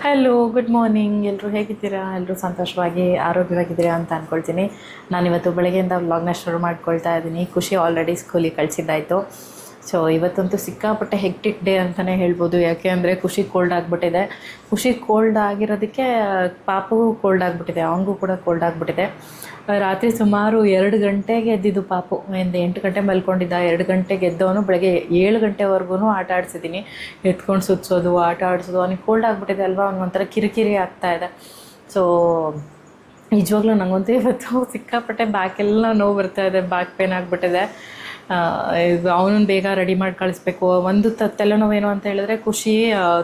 Hello, good morning. ಎಲ್ಲರೂ ಹೇಗಿದ್ದೀರಾ? ಎಲ್ಲರೂ ಸಂತೋಷವಾಗಿ ಆರೋಗ್ಯವಾಗಿದ್ದೀರಾ ಅಂತ ಅಂದ್ಕೊಳ್ತೀನಿ. ನಾನಿವತ್ತು ಬೆಳಗ್ಗೆಯಿಂದ ವ್ಲಾಗ್ನ ಶುರು ಮಾಡ್ಕೊಳ್ತಾ ಇದ್ದೀನಿ. ಖುಷಿ ಆಲ್ರೆಡಿ ಸ್ಕೂಲಿಗೆ ಕಳಿಸಿದ್ದಾಯಿತು. ಸೊ ಇವತ್ತಂತೂ ಸಿಕ್ಕಾಪಟ್ಟೆ ಹೆಕ್ಟಿಕ್ ಡೇ ಅಂತಲೇ ಹೇಳ್ಬೋದು. ಯಾಕೆ ಅಂದರೆ ಖುಷಿ ಕೋಲ್ಡ್ ಆಗಿಬಿಟ್ಟಿದೆ. ಖುಷಿ ಕೋಲ್ಡ್ ಆಗಿರೋದಕ್ಕೆ ಪಾಪಗೂ ಕೋಲ್ಡ್ ಆಗಿಬಿಟ್ಟಿದೆ, ಅವನಿಗೂ ಕೂಡ ಕೋಲ್ಡ್ ಆಗಿಬಿಟ್ಟಿದೆ. ರಾತ್ರಿ ಸುಮಾರು 2 ಗಂಟೆಗೆ ಎದ್ದಿದ್ದು ಪಾಪು. ಒಂದು 8 ಗಂಟೆ ಮಲ್ಕೊಂಡಿದ್ದ. 2 ಗಂಟೆಗೆ ಎದ್ದವನು ಬೆಳಗ್ಗೆ 7 ಗಂಟೆವರೆಗೂ ಆಟ ಆಡಿಸಿದ್ದೀನಿ. ಎತ್ಕೊಂಡು ಸುತ್ತಿಸೋದು, ಆಟ ಆಡಿಸೋದು. ಅವ್ನಿಗೆ ಕೋಲ್ಡ್ ಆಗಿಬಿಟ್ಟಿದೆ ಅಲ್ವಾ, ಅವ್ನಿಗೊಂಥರ ಕಿರಿಕಿರಿ ಆಗ್ತಾಯಿದೆ. ಸೊ ನಿಜವಾಗ್ಲೂ ನನಗಂತೂ ಇವತ್ತು ಸಿಕ್ಕಾಪಟ್ಟೆ ಬ್ಯಾಕೆಲ್ಲ ನೋವು ಬರ್ತಾಯಿದೆ, ಬ್ಯಾಕ್ ಪೇನ್ ಆಗಿಬಿಟ್ಟಿದೆ. ಅವನನ್ನು ಬೇಗ ರೆಡಿ ಮಾಡಿ ಕಳಿಸ್ಬೇಕು. ಒಂದು ತಲೆನೋವೇನು ಅಂತ ಹೇಳಿದ್ರೆ, ಖುಷಿ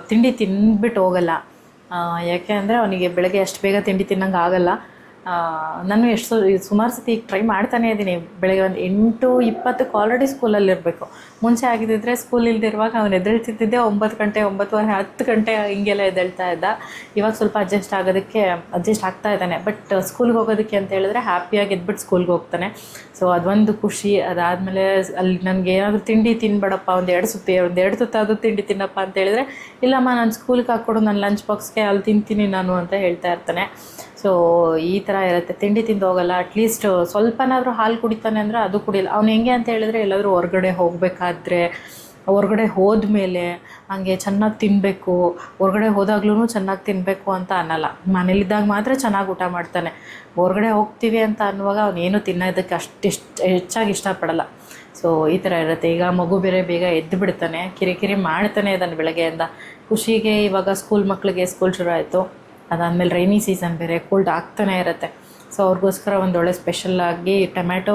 ತಿಂಡಿ ತಿಂದ್ಬಿಟ್ಟು ಹೋಗಲ್ಲ. ಯಾಕೆ ಅಂದರೆ ಅವನಿಗೆ ಬೆಳಗ್ಗೆ ಅಷ್ಟು ಬೇಗ ತಿಂಡಿ ತಿನ್ನೋಂಗೆ ಆಗಲ್ಲ. ನಾನು ಸುಮಾರು ಸತಿ ಈಗ ಟ್ರೈ ಮಾಡ್ತಾನೇ ಇದ್ದೀನಿ. ಬೆಳಗ್ಗೆ ಒಂದು 8:20ಕ್ಕೆ ಆಲ್ರೆಡಿ ಸ್ಕೂಲಲ್ಲಿರಬೇಕು. ಮುಂಚೆ ಆಗಿದ್ದಿದ್ರೆ ಸ್ಕೂಲ್ ಇಲ್ದಿರುವಾಗ ಅವನು ಎದ್ದೇಳ್ತಿದ್ದೆ 9 ಗಂಟೆ, 9:30, 10 ಗಂಟೆ ಹಿಂಗೆಲ್ಲ ಎದ್ದೇಳ್ತಾ ಇದ್ದ. ಇವಾಗ ಸ್ವಲ್ಪ ಅಡ್ಜಸ್ಟ್ ಆಗ್ತಾ ಇದ್ದಾನೆ. ಬಟ್ ಸ್ಕೂಲ್ಗೆ ಹೋಗೋದಕ್ಕೆ ಅಂತ ಹೇಳಿದ್ರೆ ಹ್ಯಾಪಿಯಾಗಿ ಎದ್ಬಿಟ್ಟು ಸ್ಕೂಲ್ಗೆ ಹೋಗ್ತಾನೆ. ಸೊ ಅದೊಂದು ಖುಷಿ. ಅದಾದಮೇಲೆ ಅಲ್ಲಿ ನನಗೆ ಏನಾದರೂ ತಿಂಡಿ ತಿನ್ಬೇಡಪ್ಪ, ಒಂದು 2 ತುತ್ತಾದರೂ ತಿಂಡಿ ತಿನ್ನಪ್ಪ ಅಂತ ಹೇಳಿದ್ರೆ, ಇಲ್ಲಮ್ಮ ನಾನು ಸ್ಕೂಲ್ಗೆ ಹಾಕ್ಕೊಡು, ನನ್ನ ಲಂಚ್ ಬಾಕ್ಸ್ಗೆ ಅಲ್ಲಿ ತಿಂತೀನಿ ನಾನು ಅಂತ ಹೇಳ್ತಾ ಇರ್ತಾನೆ. ಸೊ ಈ ಥರ ಇರುತ್ತೆ. ತಿಂಡಿ ತಿಂದು ಹೋಗಲ್ಲ. ಅಟ್ಲೀಸ್ಟ್ ಸ್ವಲ್ಪನಾದರೂ ಹಾಲು ಕುಡಿತಾನೆ ಅಂದರೆ ಅದು ಕುಡಿಯಲ್ಲ. ಅವ್ನು ಹೆಂಗೆ ಅಂತ ಹೇಳಿದ್ರೆ, ಎಲ್ಲಾದರೂ ಹೊರಗಡೆ ಹೋಗಬೇಕಾದ್ರೆ, ಹೊರಗಡೆ ಹೋದ್ಮೇಲೆ ಹಂಗೆ ಚೆನ್ನಾಗಿ ತಿನ್ನಬೇಕು, ಹೊರಗಡೆ ಹೋದಾಗ್ಲೂ ಚೆನ್ನಾಗಿ ತಿನ್ನಬೇಕು ಅಂತ ಅನ್ನಲ್ಲ. ಮನೇಲಿದ್ದಾಗ ಮಾತ್ರ ಚೆನ್ನಾಗಿ ಊಟ ಮಾಡ್ತಾನೆ. ಹೊರಗಡೆ ಹೋಗ್ತೀವಿ ಅಂತ ಅನ್ನುವಾಗ ಅವನೇನು ತಿನ್ನೋದಕ್ಕೆ ಹೆಚ್ಚಾಗಿ ಇಷ್ಟಪಡಲ್ಲ. ಸೊ ಈ ಥರ ಇರುತ್ತೆ. ಈಗ ಮಗು ಬೇಗ ಎದ್ದು ಬಿಡ್ತಾನೆ, ಕಿರಿಕಿರಿ ಮಾಡ್ತಾನೆ ಇದ್ದಾನೆ ಬೆಳಗ್ಗೆಯಿಂದ. ಖುಷಿಗೆ ಇವಾಗ ಮಕ್ಕಳಿಗೆ ಸ್ಕೂಲ್ ಶುರು ಆಯಿತು. ಅದಾದಮೇಲೆ ರೈನಿ ಸೀಸನ್ ಬೇರೆ, ಕೋಲ್ಡ್ ಆಗ್ತಾನೆ ಇರುತ್ತೆ. ಸೊ ಅವ್ರಿಗೋಸ್ಕರ ಒಂದೊಳ್ಳೆ ಸ್ಪೆಷಲ್ಲಾಗಿ ಟೊಮ್ಯಾಟೊ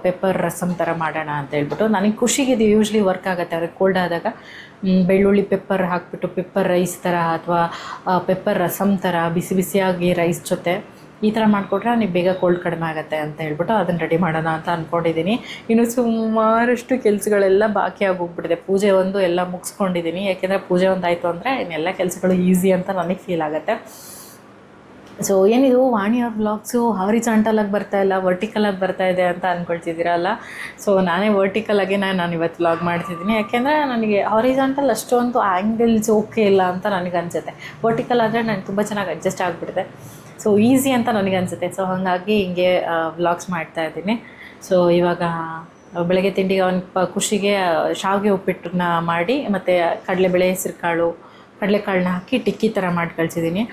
ಪೆಪ್ಪರ್ ರಸಮ್ ಥರ ಮಾಡೋಣ ಅಂತ ಹೇಳ್ಬಿಟ್ಟು. ನನಗೆ ಖುಷಿಗೆ ಇದು ಯೂಶ್ವಲಿ ವರ್ಕ್ ಆಗುತ್ತೆ. ಅವ್ರಿಗೆ ಕೋಲ್ಡ್ ಆದಾಗ ಬೆಳ್ಳುಳ್ಳಿ ಪೆಪ್ಪರ್ ಹಾಕಿಬಿಟ್ಟು ಪೆಪ್ಪರ್ ರೈಸ್ ಥರ ಅಥವಾ ಪೆಪ್ಪರ್ ರಸಮ್ ಥರ ಬಿಸಿಯಾಗಿ ರೈಸ್ ಜೊತೆ ಈ ಥರ ಮಾಡಿಕೊಟ್ರೆ ನನಗೆ ಬೇಗ ಕೋಲ್ಡ್ ಕಡಿಮೆ ಆಗುತ್ತೆ ಅಂತ ಹೇಳ್ಬಿಟ್ಟು ಅದನ್ನು ರೆಡಿ ಮಾಡೋಣ ಅಂತ ಅಂದ್ಕೊಂಡಿದ್ದೀನಿ. ಇನ್ನು ಸುಮಾರಷ್ಟು ಕೆಲಸಗಳೆಲ್ಲ ಬಾಕಿ ಆಗೋಗ್ಬಿಟ್ಟಿದೆ. ಪೂಜೆ ಒಂದು ಎಲ್ಲ ಮುಗಿಸ್ಕೊಂಡಿದ್ದೀನಿ. ಯಾಕೆಂದರೆ ಪೂಜೆ ಒಂದು ಆಯಿತು ಅಂದರೆ ಇನ್ನೆಲ್ಲ ಕೆಲಸಗಳು ಈಸಿ ಅಂತ ನನಗೆ ಫೀಲ್ ಆಗುತ್ತೆ. ಸೊ ಏನಿದು ವಾಣಿಯವ್ರ ವ್ಲಾಗ್ಸು ಹಾರಿಜಾಂಟಲಾಗಿ ಬರ್ತಾಯಿಲ್ಲ, ವರ್ಟಿಕಲಾಗಿ ಬರ್ತಾಯಿದೆ ಅಂತ ಅಂದ್ಕೊಳ್ತಿದ್ದೀರಲ್ಲ. ಸೊ ನಾನೇ ವರ್ಟಿಕಲಾಗಿ ನಾನು ಇವತ್ತು ವ್ಲಾಗ್ ಮಾಡ್ತಿದ್ದೀನಿ. ಯಾಕೆಂದರೆ ನನಗೆ ಹಾರಿಜಾಂಟಲ್ ಅಷ್ಟೊಂದು ಆ್ಯಂಗಲ್ಸ್ ಓಕೆ ಇಲ್ಲ ಅಂತ ನನಗೆ ಅನಿಸುತ್ತೆ. ವರ್ಟಿಕಲ್ ಆದರೆ ನನಗೆ ತುಂಬ ಚೆನ್ನಾಗಿ ಅಡ್ಜಸ್ಟ್ ಆಗಿಬಿಟ್ಟಿದೆ. ಸೊ ಈಸಿ ಅಂತ ನನಗೆ ಅನಿಸುತ್ತೆ. ಸೊ ಹಾಗಾಗಿ ಹಿಂಗೆ ವ್ಲಾಗ್ಸ್ ಮಾಡ್ತಾಯಿದ್ದೀನಿ. ಸೊ ಇವಾಗ ಬೆಳಗ್ಗೆ ತಿಂಡಿಗೆ ಅವನ ಖುಷಿಗೆ ಶಾವಿಗೆ ಉಪ್ಪಿಟ್ಟನ್ನ ಮಾಡಿ ಮತ್ತು ಕಡಲೆಬೇಳೆ, ಕಡಲೆಕಾಳನ್ನ ಹಾಕಿ ಟಿಕ್ಕಿ ಥರ ಮಾಡಿ ಕಳಿಸಿದ್ದೀನಿ.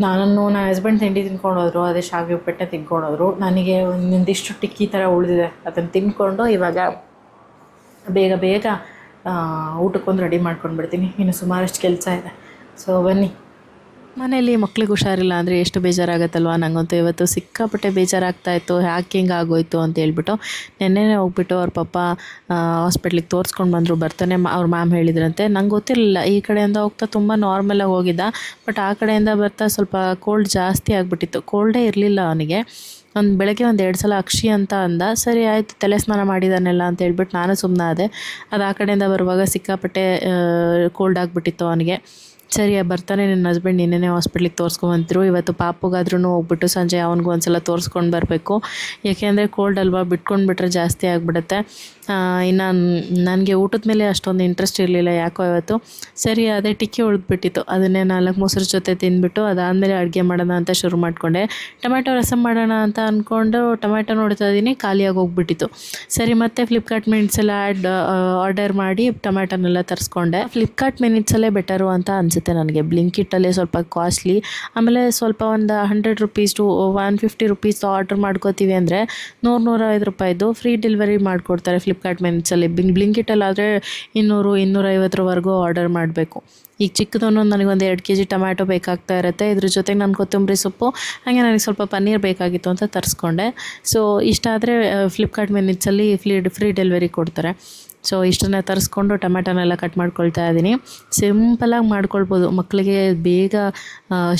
ನನ್ನ ಹಸ್ಬೆಂಡ್ ತಿಂಡಿ ತಿನ್ಕೊಂಡೋದ್ರು, ಅದೇ ಶಾವಿಗೆ ಉಪ್ಪಿಟ್ಟನ್ನ ತಿನ್ಕೊಂಡೋದ್ರು. ನನಗೆ ಒಂದಿಷ್ಟು ಟಿಕ್ಕಿ ಥರ ಉಳಿದಿದೆ, ಅದನ್ನು ತಿನ್ಕೊಂಡು ಇವಾಗ ಬೇಗ ಊಟಕ್ಕೊಂದು ರೆಡಿ ಮಾಡ್ಕೊಂಡ್ಬಿಡ್ತೀನಿ. ಇನ್ನು ಸುಮಾರಷ್ಟು ಕೆಲಸ ಇದೆ. ಸೊ ಬನ್ನಿ. ಮನೇಲಿ ಮಕ್ಳಿಗೆ ಹುಷಾರಿಲ್ಲ ಅಂದರೆ ಎಷ್ಟು ಬೇಜಾರಾಗತ್ತಲ್ವ. ನನಗಂತೂ ಇವತ್ತು ಸಿಕ್ಕಾಪಟ್ಟೆ ಬೇಜಾರಾಗ್ತಾಯಿತ್ತು. ಯಾಕೆ ಹಿಂಗೆ ಆಗೋಯ್ತು ಅಂತ ಹೇಳ್ಬಿಟ್ಟು ನೆನ್ನೆನೇ ಹೋಗ್ಬಿಟ್ಟು ಅವ್ರ ಪಪ್ಪ ಹಾಸ್ಪಿಟ್ಲಿಗೆ ತೋರಿಸ್ಕೊಂಡು ಬಂದರು. ಬರ್ತಾನೆ ಅವ್ರ ಮ್ಯಾಮ್ ಹೇಳಿದ್ರಂತೆ. ನಂಗೆ ಗೊತ್ತಿರಲಿಲ್ಲ. ಈ ಕಡೆಯಿಂದ ಹೋಗ್ತಾ ತುಂಬ ನಾರ್ಮಲಾಗಿ ಹೋಗಿದ್ದ. ಬಟ್ ಆ ಕಡೆಯಿಂದ ಬರ್ತಾ ಸ್ವಲ್ಪ ಕೋಲ್ಡ್ ಜಾಸ್ತಿ ಆಗಿಬಿಟ್ಟಿತ್ತು. ಕೋಲ್ಡೇ ಇರಲಿಲ್ಲ ಅವನಿಗೆ. ಬೆಳಗ್ಗೆ 2 ಸಲ ಅಕ್ಷಿ ಅಂತ ಅಂದ. ಸರಿ ಆಯಿತು, ತಲೆ ಸ್ನಾನ ಮಾಡಿದಾನೆಲ್ಲ ಅಂತ ಹೇಳ್ಬಿಟ್ಟು ನಾನು ಸುಮ್ಮನಾದೆ. ಅದು ಆ ಕಡೆಯಿಂದ ಬರುವಾಗ ಸಿಕ್ಕಾಪಟ್ಟೆ ಕೋಲ್ಡ್ ಆಗಿಬಿಟ್ಟಿತ್ತು ಅವನಿಗೆ. ಸರಿ ಬರ್ತಾನೆ ನನ್ನ ಹಸ್ಬೆಂಡ್ ನಿನ್ನೆನೇ ಹಾಸ್ಪಿಟ್ಲಿಗೆ ತೋರಿಸ್ಕೊಂಬಂತಿದ್ರು. ಇವತ್ತು ಪಾಪುಗಾದ್ರೂ ಹೋಗ್ಬಿಟ್ಟು ಸಂಜೆ ಅವನಿಗೂ ಒಂದ್ಸಲ ತೋರಿಸ್ಕೊಂಡು ಬರಬೇಕು. ಏಕೆಂದರೆ ಕೋಲ್ಡ್ ಅಲ್ವಾ, ಬಿಟ್ಕೊಂಡ್ಬಿಟ್ರೆ ಜಾಸ್ತಿ ಆಗಿಬಿಡುತ್ತೆ. ಇನ್ನು ನನಗೆ ಊಟದ ಮೇಲೆ ಅಷ್ಟೊಂದು ಇಂಟ್ರೆಸ್ಟ್ ಇರಲಿಲ್ಲ ಯಾಕೋ ಇವತ್ತು. ಸರಿ ಅದೇ ಟಿಕ್ಕಿ ಉಳಿದ್ಬಿಟ್ಟಿತ್ತು, ಅದನ್ನೇ 4 ಮೊಸರು ಜೊತೆ ತಿಂದ್ಬಿಟ್ಟು ಅದಾದಮೇಲೆ ಅಡುಗೆ ಮಾಡೋಣ ಅಂತ ಶುರು ಮಾಡಿಕೊಂಡೆ. ಟೊಮ್ಯಾಟೊ ರಸಮ್ ಮಾಡೋಣ ಅಂತ ಅಂದ್ಕೊಂಡು ಟೊಮ್ಯಾಟೊ ನೋಡ್ತಾ ಇದ್ದೀನಿ, ಖಾಲಿಯಾಗಿ ಹೋಗ್ಬಿಟ್ಟಿತ್ತು. ಸರಿ ಮತ್ತೆ ಫ್ಲಿಪ್ಕಾರ್ಟ್ ಮಿನಿಟ್ಸೆಲ್ಲ ಆರ್ಡರ್ ಮಾಡಿ ಟೊಮ್ಯಾಟೊನೆಲ್ಲ ತರಿಸ್ಕೊಂಡೆ. ಫ್ಲಿಪ್ಕಾರ್ಟ್ ಮಿನಿಟ್ಸಲ್ಲೇ ಬೆಟರು ಅಂತ ಅನಿಸುತ್ತೆ ನನಗೆ. ಬ್ಲಿಂಕಿಟ್ಟಲ್ಲೇ ಸ್ವಲ್ಪ ಕಾಸ್ಟ್ಲಿ. ಆಮೇಲೆ ಸ್ವಲ್ಪ ಒಂದು 100 ರೂಪೀಸ್ ಟು 150 ರೂಪೀಸ್ ಆರ್ಡ್ರ್ ಮಾಡ್ಕೋತೀವಿ ಅಂದರೆ 100-105 ರೂಪಾಯಿದು ಫ್ರೀ ಡೆಲಿವರಿ ಮಾಡಿಕೊಡ್ತಾರೆ ಫ್ಲಿಪ್ಕಾರ್ಟ್ ಮಿನಿಟ್ಸಲ್ಲಿ. ಬ್ಲಿಂಕಿಟ್ಟಲ್ಲಾದರೆ 200-250ವರೆಗೂ ಆರ್ಡರ್ ಮಾಡಬೇಕು. ಈಗ ಚಿಕ್ಕದನ್ನು ನನಗೊಂದು 2 kg ಟೊಮ್ಯಾಟೊ ಬೇಕಾಗ್ತಾ ಇರುತ್ತೆ. ಇದ್ರ ಜೊತೆಗೆ ನಾನು ಕೊತ್ತಂಬರಿ ಸೊಪ್ಪು, ಹಾಗೆ ನನಗೆ ಸ್ವಲ್ಪ ಪನ್ನೀರ್ ಬೇಕಾಗಿತ್ತು ಅಂತ ತರಿಸ್ಕೊಂಡೆ. ಸೊ ಇಷ್ಟಾದರೆ ಫ್ಲಿಪ್ಕಾರ್ಟ್ ಮಿನಿಟ್ಸಲ್ಲಿ ಫ್ರೀ ಡೆಲಿವರಿ ಕೊಡ್ತಾರೆ. ಸೊ ಇಷ್ಟನ್ನು ತರಿಸ್ಕೊಂಡು ಟೊಮ್ಯಾಟೊನೆಲ್ಲ ಕಟ್ ಮಾಡ್ಕೊಳ್ತಾ ಇದ್ದೀನಿ. ಸಿಂಪಲಾಗಿ ಮಾಡ್ಕೊಳ್ಬೋದು. ಮಕ್ಕಳಿಗೆ ಬೇಗ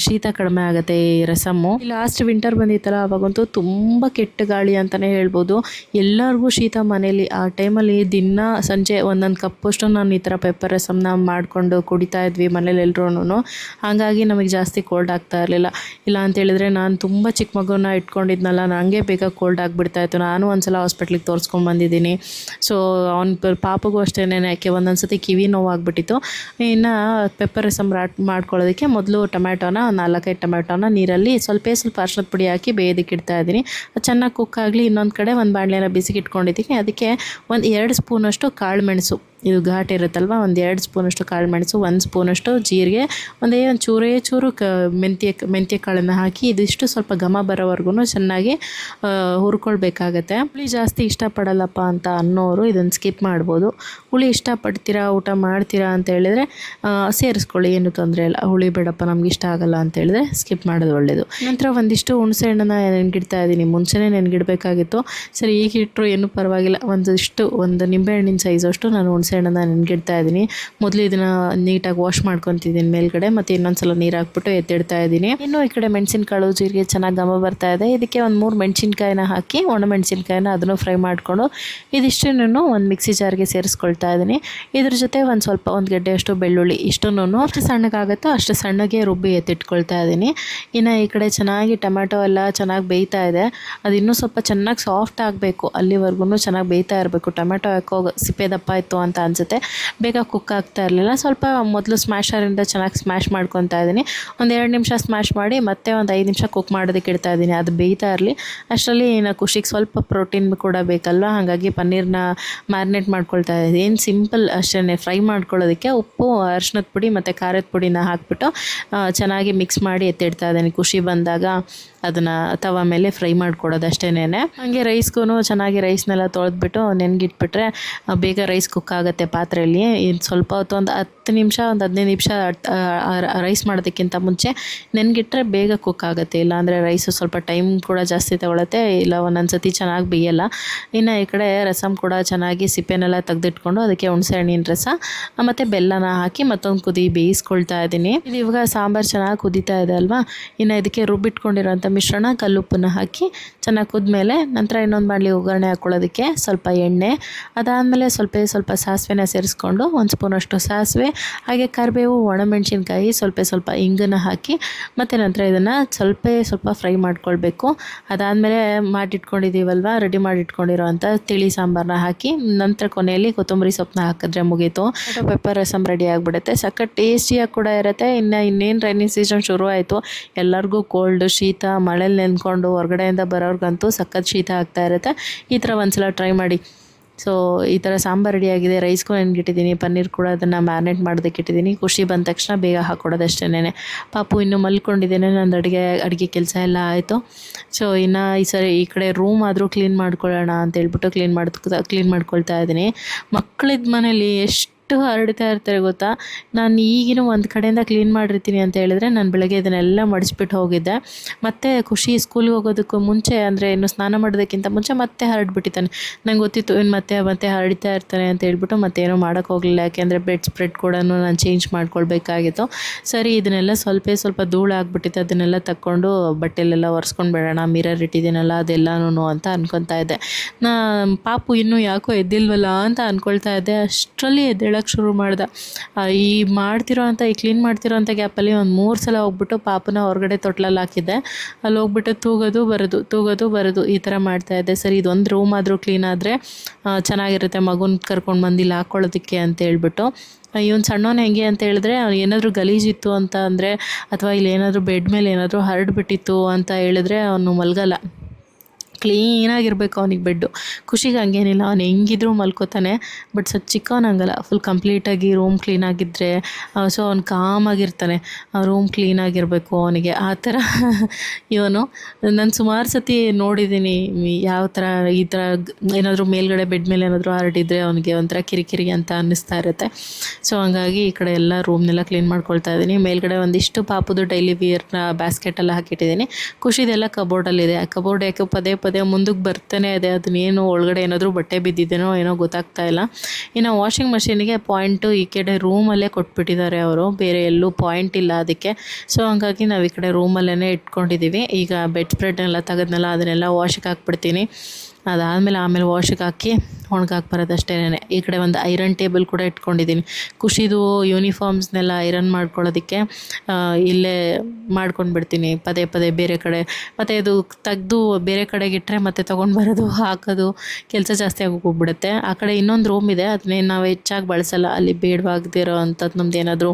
ಶೀತ ಕಡಿಮೆ ಆಗುತ್ತೆ ಈ ರಸಮ್ಮು. ಲಾಸ್ಟ್ ವಿಂಟರ್ ಬಂದಿತ್ತಲ್ಲ, ಅವಾಗಂತೂ ತುಂಬ ಕೆಟ್ಟ ಗಾಳಿ ಅಂತಲೇ ಹೇಳ್ಬೋದು. ಎಲ್ಲರಿಗೂ ಶೀತ ಮನೇಲಿ. ಆ ಟೈಮಲ್ಲಿ ದಿನ ಸಂಜೆ ಒಂದೊಂದು ಕಪ್ಪಷ್ಟು ನಾನು ಈ ಥರ ಪೆಪ್ಪರ್ ರಸಮ್ನ ಮಾಡಿಕೊಂಡು ಕುಡಿತಾ ಇದ್ವಿ ಮನೇಲಿ ಎಲ್ರೂ. ಹಾಗಾಗಿ ನಮಗೆ ಜಾಸ್ತಿ ಕೋಲ್ಡ್ ಆಗ್ತಾ ಇರಲಿಲ್ಲ. ಇಲ್ಲ ಅಂತೇಳಿದರೆ ನಾನು ತುಂಬ ಚಿಕ್ಕ ಮಗುನ ಇಟ್ಕೊಂಡಿದ್ನಲ್ಲ, ನನಗೆ ಬೇಗ ಕೋಲ್ಡ್ ಆಗಿಬಿಡ್ತಾಯಿತ್ತು. ನಾನು ಒಂದ್ಸಲ ಹಾಸ್ಪಿಟ್ಲಿಗೆ ತೋರಿಸ್ಕೊಂಡ್ಬಂದಿದ್ದೀನಿ. ಸೊ ಅವ್ನು ಪಾಪಗೂ ಅಷ್ಟೇನೆ ಯಾಕೆ ಒಂದೊಂದು ಸತಿ ಕಿವಿ ನೋವಾಗ್ಬಿಟ್ಟಿತ್ತು. ಇನ್ನು ಪೆಪ್ಪರ್ ರಸಮ್ ಮಾಡ್ಕೊಳ್ಳೋದಕ್ಕೆ ಮೊದಲು ಟೊಮ್ಯಾಟೋನ 4-5 ಟೊಮ್ಯಾಟೋನ ನೀರಲ್ಲಿ ಸ್ವಲ್ಪ ಅರ್ಶಿನದ ಪುಡಿ ಹಾಕಿ ಬೇಯೋದಕ್ಕೆ ಇಡ್ತಾ ಇದ್ದೀನಿ. ಅದು ಚೆನ್ನಾಗಿ ಕುಕ್ ಆಗಲಿ. ಇನ್ನೊಂದು ಕಡೆ ಒಂದು ಬಾಣಲೆನ ಬಿಸಿಗೆ ಇಟ್ಕೊಂಡಿದ್ದೀನಿ. ಅದಕ್ಕೆ ಒಂದು 2 ಸ್ಪೂನಷ್ಟು ಕಾಳು ಮೆಣಸು, ಇದು ಘಾಟ್ ಇರುತ್ತಲ್ವ, ಒಂದು 2 ಸ್ಪೂನಷ್ಟು ಕಾಳು ಮೆಣಸು, 1 ಸ್ಪೂನಷ್ಟು ಜೀರಿಗೆ, ಒಂದು ಚೂರು ಮೆಂತ್ಯ ಕಾಳನ್ನು ಹಾಕಿ ಇದಿಷ್ಟು ಸ್ವಲ್ಪ ಘಮ ಬರೋವರೆಗೂ ಚೆನ್ನಾಗಿ ಹುರ್ಕೊಳ್ಬೇಕಾಗತ್ತೆ. ಹುಳಿ ಜಾಸ್ತಿ ಇಷ್ಟಪಡಲ್ಲಪ್ಪ ಅಂತ ಅನ್ನೋರು ಇದನ್ನು ಸ್ಕಿಪ್ ಮಾಡ್ಬೋದು. ಹುಳಿ ಇಷ್ಟಪಡ್ತೀರಾ, ಊಟ ಮಾಡ್ತೀರಾ ಅಂತ ಹೇಳಿದ್ರೆ ಸೇರಿಸ್ಕೊಳ್ಳಿ, ಏನು ತೊಂದರೆ ಇಲ್ಲ. ಹುಳಿ ಬೇಡಪ್ಪ ನಮ್ಗೆ ಇಷ್ಟ ಆಗಲ್ಲ ಅಂತ ಹೇಳಿದ್ರೆ ಸ್ಕಿಪ್ ಮಾಡೋದು ಒಳ್ಳೆಯದು. ನಂತರ ಒಂದಿಷ್ಟು ಹುಣಸೆ ಹಣ್ಣನ್ನು ನೆನ್ಗಿಡ್ತಾ ಇದ್ದೀನಿ. ಮುಂಚೆನೇ ನೆನ್ಗಿಡಬೇಕಾಗಿತ್ತು, ಸರಿ ಈಗ ಇಟ್ಟರು ಏನೂ ಪರವಾಗಿಲ್ಲ. ಒಂದು ನಿಂಬೆಹಣ್ಣಿನ ಸೈಜಷ್ಟು ನಾನು ಹುಣಸೆ ಹಣ್ಣನ್ನು ನೆನ್ಗಿಡ್ತಾ ಇದ್ದೀನಿ. ಮೊದಲು ಇದನ್ನು ನೀಟಾಗಿ ವಾಶ್ ಮಾಡ್ಕೊತಿದ್ದೀನಿ ಮೇಲ್ಗಡೆ, ಮತ್ತು ಇನ್ನೊಂದ್ಸಲ ನೀರು ಹಾಕ್ಬಿಟ್ಟು ಎತ್ತಿಡ್ತಾ ಇದ್ದೀನಿ. ಇನ್ನು ಈ ಕಡೆ ಮೆಣಸಿನಕಾಳು ಜೀರಿಗೆ ಚೆನ್ನಾಗಿ ಘಮ ಬರ್ತಾ ಇದೆ. ಇದಕ್ಕೆ ಒಂದು 3 ಮೆಣಸಿನ್ಕಾಯಿನ ಹಾಕಿ, ಒಣಮೆಣಸಿನ್ಕಾಯಿನ ಅದನ್ನು ಫ್ರೈ ಮಾಡಿಕೊಂಡು ಇದಿಷ್ಟನ್ನು ಒಂದು ಮಿಕ್ಸಿ ಜಾರ್ಗೆ ಸೇರಿಸ್ಕೊಳ್ತಾ ಇದ್ದೀನಿ. ಇದ್ರ ಜೊತೆ ಒಂದು ಗೆಡ್ಡೆಯಷ್ಟು ಬೆಳ್ಳುಳ್ಳಿ, ಇಷ್ಟನ್ನು ಅಷ್ಟು ಸಣ್ಣಗಾಗುತ್ತೋ ಅಷ್ಟು ಸಣ್ಣಗೆ ರುಬ್ಬಿ ಎತ್ತಿಟ್ಕೊಳ್ತಾ ಇದ್ದೀನಿ. ಇನ್ನು ಈ ಕಡೆ ಚೆನ್ನಾಗಿ ಟೊಮ್ಯಾಟೊ ಎಲ್ಲ ಚೆನ್ನಾಗಿ ಬೇಯ್ತಾ ಇದೆ. ಅದು ಇನ್ನೂ ಸ್ವಲ್ಪ ಚೆನ್ನಾಗಿ ಸಾಫ್ಟ್ ಆಗಬೇಕು, ಅಲ್ಲಿವರೆಗೂ ಚೆನ್ನಾಗಿ ಬೇಯ್ತಾ ಇರಬೇಕು. ಟೊಮ್ಯಾಟೊ ಯಾಕೋ ಸಿಪ್ಪೆ ದಪ್ಪ ಇತ್ತು ಅಂತ ಅನಿಸುತ್ತೆ, ಬೇಗ ಕುಕ್ ಆಗ್ತಾ ಇರಲಿಲ್ಲ. ಸ್ವಲ್ಪ ಮೊದಲು ಸ್ಮ್ಯಾಶರಿಂದ ಚೆನ್ನಾಗಿ ಸ್ಮ್ಯಾಶ್ ಮಾಡ್ಕೊತಾ ಇದ್ದೀನಿ. ಒಂದು 2 ನಿಮಿಷ ಸ್ಮ್ಯಾಶ್ ಮಾಡಿ ಮತ್ತೆ ಒಂದು 5 ನಿಮಿಷ ಕುಕ್ ಮಾಡೋದಕ್ಕೆ ಇಡ್ತಾ ಇದ್ದೀನಿ. ಅದು ಬೇಯ್ತಾ ಇರಲಿ. ಅಷ್ಟರಲ್ಲಿ ಖುಷಿಗೆ ಸ್ವಲ್ಪ ಪ್ರೋಟೀನ್ ಕೂಡ ಬೇಕಲ್ವ, ಹಾಗಾಗಿ ಪನ್ನೀರ್ನ ಮ್ಯಾರಿನೇಟ್ ಮಾಡ್ಕೊಳ್ತಾ ಇದ್ದೀನಿ. ಏನು ಸಿಂಪಲ್ ಅಷ್ಟೇ, ಫ್ರೈ ಮಾಡ್ಕೊಳ್ಳೋದಕ್ಕೆ ಉಪ್ಪು, ಅರಿಶಿನದ ಪುಡಿ ಮತ್ತು ಖಾರದ ಪುಡಿನ ಹಾಕ್ಬಿಟ್ಟು ಚೆನ್ನಾಗಿ ಮಿಕ್ಸ್ ಮಾಡಿ ಎತ್ತಿಡ್ತಾ ಇದ್ದೀನಿ. ಖುಷಿ ಬಂದಾಗ ಅದನ್ನು ತವ ಮೇಲೆ ಫ್ರೈ ಮಾಡ್ಕೊಡೋದು ಅಷ್ಟೇನೆ. ಹಾಗೆ ರೈಸ್ಗೂ ಚೆನ್ನಾಗಿ ರೈಸ್ನೆಲ್ಲ ತೊಳೆದ್ಬಿಟ್ಟು ನೆನ್ಗಿಟ್ಬಿಟ್ರೆ ಬೇಗ ರೈಸ್ ಕುಕ್ ಆಗುತ್ತೆ ಪಾತ್ರೆಯಲ್ಲಿ. ಇದು ಸ್ವಲ್ಪ ಹೊತ್ತು ಒಂದು 10 ನಿಮಿಷ, ಒಂದು 15 ನಿಮಿಷ ರೈಸ್ ಮಾಡೋದಕ್ಕಿಂತ ಮುಂಚೆ ನೆನ್ಗಿಟ್ರೆ ಬೇಗ ಕುಕ್ ಆಗುತ್ತೆ. ಇಲ್ಲಾಂದರೆ ರೈಸು ಸ್ವಲ್ಪ ಟೈಮ್ ಕೂಡ ಜಾಸ್ತಿ ತಗೊಳುತ್ತೆ, ಇಲ್ಲ ಒಂದೊಂದು ಸತಿ ಚೆನ್ನಾಗಿ ಬೇಯಲ್ಲ. ಇನ್ನು ಈ ಕಡೆ ರಸಮ್ ಕೂಡ ಚೆನ್ನಾಗಿ ಸಿಪ್ಪೆನೆಲ್ಲ ತೆಗೆದಿಟ್ಕೊಂಡು ಅದಕ್ಕೆ ಹುಣಸೆ ಹಣ್ಣಿನ ರಸ ಮತ್ತು ಬೆಲ್ಲನ ಹಾಕಿ ಮತ್ತೊಂದು ಕುದಿ ಬೇಯಿಸ್ಕೊಳ್ತಾ ಇದ್ದೀನಿ. ಇದು ಇವಾಗ ಸಾಂಬಾರು ಚೆನ್ನಾಗಿ ಕುದೀತಾ ಇದೆ ಅಲ್ವಾ. ಇನ್ನು ಇದಕ್ಕೆ ರುಬ್ಬಿಟ್ಕೊಂಡಿರೋಂಥ ಮಿಶ್ರಣ ಕಲ್ಲುಪ್ಪನ್ನು ಹಾಕಿ ಚೆನ್ನಾಗಿ ಕುದ್ಮೇಲೆ ನಂತರ ಇನ್ನೊಂದು ಬಾಣಲಿ ಒಗ್ಗರಣೆ ಹಾಕ್ಕೊಳ್ಳೋದಕ್ಕೆ ಸ್ವಲ್ಪ ಎಣ್ಣೆ, ಅದಾದಮೇಲೆ ಸ್ವಲ್ಪ ಸಾಸಿವೆನ ಸೇರಿಸ್ಕೊಂಡು 1 ಸ್ಪೂನಷ್ಟು ಸಾಸಿವೆ, ಹಾಗೆ ಕರಿಬೇವು, ಒಣಮೆಣಸಿನ್ಕಾಯಿ, ಸ್ವಲ್ಪ ಇಂಗನ್ನು ಹಾಕಿ ಮತ್ತು ನಂತರ ಇದನ್ನು ಸ್ವಲ್ಪ ಫ್ರೈ ಮಾಡ್ಕೊಳ್ಬೇಕು. ಅದಾದಮೇಲೆ ಮಾಡಿಟ್ಕೊಂಡಿದ್ದೀವಲ್ವ, ರೆಡಿ ಮಾಡಿಟ್ಕೊಂಡಿರೋವಂಥ ತಿಳಿ ಸಾಂಬಾರನ್ನ ಹಾಕಿ ನಂತರ ಕೊನೆಯಲ್ಲಿ ಕೊತ್ತಂಬರಿ ಸೊಪ್ಪನ್ನ ಹಾಕಿದ್ರೆ ಮುಗೀತು. ಪೆಪ್ಪರ್ ರಸಮ್ ರೆಡಿ ಆಗಿಬಿಡುತ್ತೆ. ಸಖತ್ ಟೇಸ್ಟಿಯಾಗಿ ಕೂಡ ಇರುತ್ತೆ. ಇನ್ನೇನು ರೈನಿಂಗ್ ಸೀಸನ್ ಶುರು ಆಯಿತು, ಎಲ್ಲರಿಗೂ ಕೋಲ್ಡ್, ಶೀತ, ಮಳೇಲಿ ನೆನ್ಕೊಂಡು ಹೊರಗಡೆಯಿಂದ ಬರೋರ್ಗಂತೂ ಸಖತ್ ಶೀತ ಆಗ್ತಾ ಇರುತ್ತೆ. ಈ ಥರ ಒಂದ್ಸಲ ಟ್ರೈ ಮಾಡಿ. ಸೊ ಈ ಥರ ಸಾಂಬಾರು ರೆಡಿಯಾಗಿದೆ. ರೈಸ್ಗೂ ನೆನ್ಗಿಟ್ಟಿದ್ದೀನಿ, ಪನ್ನೀರ್ ಕೂಡ ಅದನ್ನು ಮ್ಯಾರಿನೇಟ್ ಮಾಡೋದಕ್ಕೆ ಇಟ್ಟಿದ್ದೀನಿ. ಖುಷಿ ಬಂದ ತಕ್ಷಣ ಬೇಗ ಹಾಕ್ಕೊಡೋದಷ್ಟೇನೆ. ಪಾಪು ಇನ್ನೂ ಮಲ್ಕೊಂಡಿದ್ದೇನೆ. ನಂದು ಅಡುಗೆ ಕೆಲಸ ಎಲ್ಲ ಆಯಿತು. ಸೊ ಇನ್ನು ಈ ಕಡೆ ರೂಮ್ ಆದರೂ ಕ್ಲೀನ್ ಮಾಡ್ಕೊಳ್ಳೋಣ ಅಂತ ಹೇಳ್ಬಿಟ್ಟು ಕ್ಲೀನ್ ಮಾಡ್ಕೊಳ್ತಾ ಇದ್ದೀನಿ. ಮಕ್ಕಳಿದ್ದ ಮನೇಲಿ ಎಷ್ಟು ಹರಡ್ತಾ ಇರ್ತಾರೆ ಗೊತ್ತಾ. ನಾನು ಈಗಿನ ಒಂದು ಕಡೆಯಿಂದ ಕ್ಲೀನ್ ಮಾಡಿರ್ತೀನಿ ಅಂತ ಹೇಳಿದ್ರೆ, ನಾನು ಬೆಳಗ್ಗೆ ಇದನ್ನೆಲ್ಲ ಮಡಿಸ್ಬಿಟ್ಟು ಹೋಗಿದ್ದೆ. ಮತ್ತು ಖುಷಿ ಸ್ಕೂಲ್ಗೆ ಹೋಗೋದಕ್ಕೂ ಮುಂಚೆ, ಅಂದರೆ ಇನ್ನು ಸ್ನಾನ ಮಾಡೋದಕ್ಕಿಂತ ಮುಂಚೆ ಮತ್ತೆ ಹರಡ್ಬಿಟ್ಟಿದ್ದಾನೆ. ನಂಗೆ ಗೊತ್ತಿತ್ತು ಇನ್ನು ಮತ್ತೆ ಹರಡ್ತಾ ಇರ್ತಾನೆ ಅಂತ ಹೇಳ್ಬಿಟ್ಟು ಮತ್ತೇನೋ ಮಾಡೋಕ್ಕೆ ಹೋಗಲಿಲ್ಲ. ಯಾಕೆಂದರೆ ಬೆಡ್ ಸ್ಪ್ರೆಡ್ ಕೂಡ ನಾನು ಚೇಂಜ್ ಮಾಡ್ಕೊಳ್ಬೇಕಾಗಿತ್ತು. ಸರಿ, ಇದನ್ನೆಲ್ಲ ಸ್ವಲ್ಪ ಧೂಳು ಆಗಿಬಿಟ್ಟಿತ್ತು, ಅದನ್ನೆಲ್ಲ ತಕ್ಕೊಂಡು ಬಟ್ಟೆಲೆಲ್ಲ ಒರೆಸ್ಕೊಂಡು ಬಿಡೋಣ, ಮಿರರ್ ಇಟ್ಟಿದ್ದೀನಲ್ಲ ಅದೆಲ್ಲನೂ ಅಂತ ಅನ್ಕೊತಾ ಇದ್ದೆ. ಪಾಪು ಇನ್ನೂ ಯಾಕೋ ಎದ್ದಿಲ್ವಲ್ಲ ಅಂತ ಅಂದ್ಕೊಳ್ತಾ ಇದ್ದೆ. ಅಷ್ಟರಲ್ಲಿ ಎದ್ದೇಳಕ್ಕೆ ಶುರು ಮಾಡ್ದೆ. ಈ ಕ್ಲೀನ್ ಮಾಡ್ತಿರೋಂಥ ಗ್ಯಾಪಲ್ಲಿ ಒಂದು 3 ಸಲ ಹೋಗ್ಬಿಟ್ಟು ಪಾಪನ ಹೊರಗಡೆ ತೊಟ್ಲಲ್ಲಿ ಹಾಕಿದ್ದೆ. ಅಲ್ಲಿ ಹೋಗ್ಬಿಟ್ಟು ತೂಗೋದು ಬರೋದು ಈ ಥರ ಮಾಡ್ತಾಯಿದ್ದೆ. ಸರಿ, ಇದೊಂದು ರೂಮ್ ಆದರೂ ಕ್ಲೀನ್ ಆದರೆ ಚೆನ್ನಾಗಿರುತ್ತೆ, ಮಗುನ ಕರ್ಕೊಂಡು ಬಂದಿಲ್ಲ ಹಾಕ್ಕೊಳ್ಳೋದಕ್ಕೆ ಅಂತ ಹೇಳ್ಬಿಟ್ಟು. ಇವನು ಸಣ್ಣವನು ಹೆಂಗೆ ಅಂತ ಹೇಳಿದ್ರೆ, ಏನಾದರೂ ಗಲೀಜಿತ್ತು ಅಂತ ಅಂದರೆ, ಅಥವಾ ಇಲ್ಲಿ ಏನಾದರೂ ಬೆಡ್ ಮೇಲೆ ಏನಾದರೂ ಹರಡ್ಬಿಟ್ಟಿತ್ತು ಅಂತ ಹೇಳಿದ್ರೆ ಅವನು ಮಲಗಲ್ಲ. ಕ್ಲೀನಾಗಿರಬೇಕು ಅವನಿಗೆ ಬೆಡ್ಡು. ಖುಷಿಗೆ ಹಂಗೇನಿಲ್ಲ, ಅವ್ನು ಹೆಂಗಿದ್ರೂ ಮಲ್ಕೋತಾನೆ. ಬಟ್ ಚಿಕ್ಕವನಂಗಲ್ಲ, ಫುಲ್ ಕಂಪ್ಲೀಟಾಗಿ ರೂಮ್ ಕ್ಲೀನಾಗಿದ್ದರೆ ಸೊ ಅವ್ನು ಕಾಮಾಗಿರ್ತಾನೆ. ರೂಮ್ ಕ್ಲೀನಾಗಿರಬೇಕು ಅವನಿಗೆ, ಆ ಥರ ಇವನು. ನಾನು ಸುಮಾರು ಸತಿ ನೋಡಿದ್ದೀನಿ ಯಾವ ಥರ ಈ ಥರ ಏನಾದರೂ ಮೇಲ್ಗಡೆ ಬೆಡ್ ಮೇಲೆ ಏನಾದರೂ ಹರಡಿದರೆ ಅವನಿಗೆ ಒಂಥರ ಕಿರಿಕಿರಿ ಅಂತ ಅನ್ನಿಸ್ತಾ ಇರುತ್ತೆ. ಸೊ ಹಂಗಾಗಿ ಈ ಕಡೆ ಎಲ್ಲ ರೂಮ್ನೆಲ್ಲ ಕ್ಲೀನ್ ಮಾಡ್ಕೊಳ್ತಾ ಇದ್ದೀನಿ. ಮೇಲ್ಗಡೆ ಒಂದಿಷ್ಟು ಪಾಪುದು ಡೈಲಿ ವಿಯರ್ನ ಬ್ಯಾಸ್ಕೆಟೆಲ್ಲ ಹಾಕಿಟ್ಟಿದ್ದೀನಿ. ಖುಷಿದೆಲ್ಲ ಕಬೋರ್ಡಲ್ಲಿದೆ. ಆ ಕಬೋರ್ಡ್ ಯಾಕೆ ಪದೇ ಮುಂದಕ್ಕೆ ಬರ್ತಾನೆ ಇದೆ, ಅದನ್ನೇನು ಒಳಗಡೆ ಏನಾದರೂ ಬಟ್ಟೆ ಬಿದ್ದಿದ್ದೇನೋ ಏನೋ ಗೊತ್ತಾಗ್ತಾ ಇಲ್ಲ. ಇನ್ನು ವಾಷಿಂಗ್ ಮಷೀನಿಗೆ ಪಾಯಿಂಟು ಈ ಕಡೆ ರೂಮಲ್ಲೇ ಕೊಟ್ಬಿಟ್ಟಿದ್ದಾರೆ ಅವರು, ಬೇರೆ ಎಲ್ಲೂ ಪಾಯಿಂಟ್ ಇಲ್ಲ ಅದಕ್ಕೆ. ಸೊ ಹಂಗಾಗಿ ನಾವು ಈ ಕಡೆ ರೂಮಲ್ಲೇ ಇಟ್ಕೊಂಡಿದ್ದೀವಿ. ಈಗ ಬೆಡ್ ಸ್ಪ್ರೆಡ್ನೆಲ್ಲ ತೆಗೆದ್ನೆಲ್ಲ ಅದನ್ನೆಲ್ಲ ವಾಶಿಗೆ ಹಾಕ್ಬಿಡ್ತೀನಿ. ಆಮೇಲೆ ವಾಶಿಗೆ ಹಾಕಿ ಒಣಗಾಕಿ ಬರೋದಷ್ಟೇ. ಈ ಕಡೆ ಒಂದು ಐರನ್ ಟೇಬಲ್ ಕೂಡ ಇಟ್ಕೊಂಡಿದ್ದೀನಿ. ಖುಷಿದು ಯೂನಿಫಾರ್ಮ್ಸ್ನೆಲ್ಲ ಐರನ್ ಮಾಡ್ಕೊಳ್ಳೋದಕ್ಕೆ ಇಲ್ಲೇ ಮಾಡ್ಕೊಂಡು ಬಿಡ್ತೀನಿ ಪದೇ ಪದೇ ಬೇರೆ ಕಡೆ. ಮತ್ತು ಇದು ತೆಗ್ದು ಬೇರೆ ಕಡೆಗೆ ಇಟ್ಟರೆ ಮತ್ತೆ ತೊಗೊಂಡು ಬರೋದು ಹಾಕೋದು ಕೆಲಸ ಜಾಸ್ತಿ ಆಗೋಗ್ಬಿಡುತ್ತೆ. ಆ ಕಡೆ ಇನ್ನೊಂದು ರೂಮ್ ಇದೆ, ಅದನ್ನೇನು ನಾವು ಹೆಚ್ಚಾಗಿ ಬಳಸಲ್ಲ. ಅಲ್ಲಿ ಬೇಡವಾಗದಿರೋ ಅಂಥದ್ದು ನಮ್ದು ಏನಾದರೂ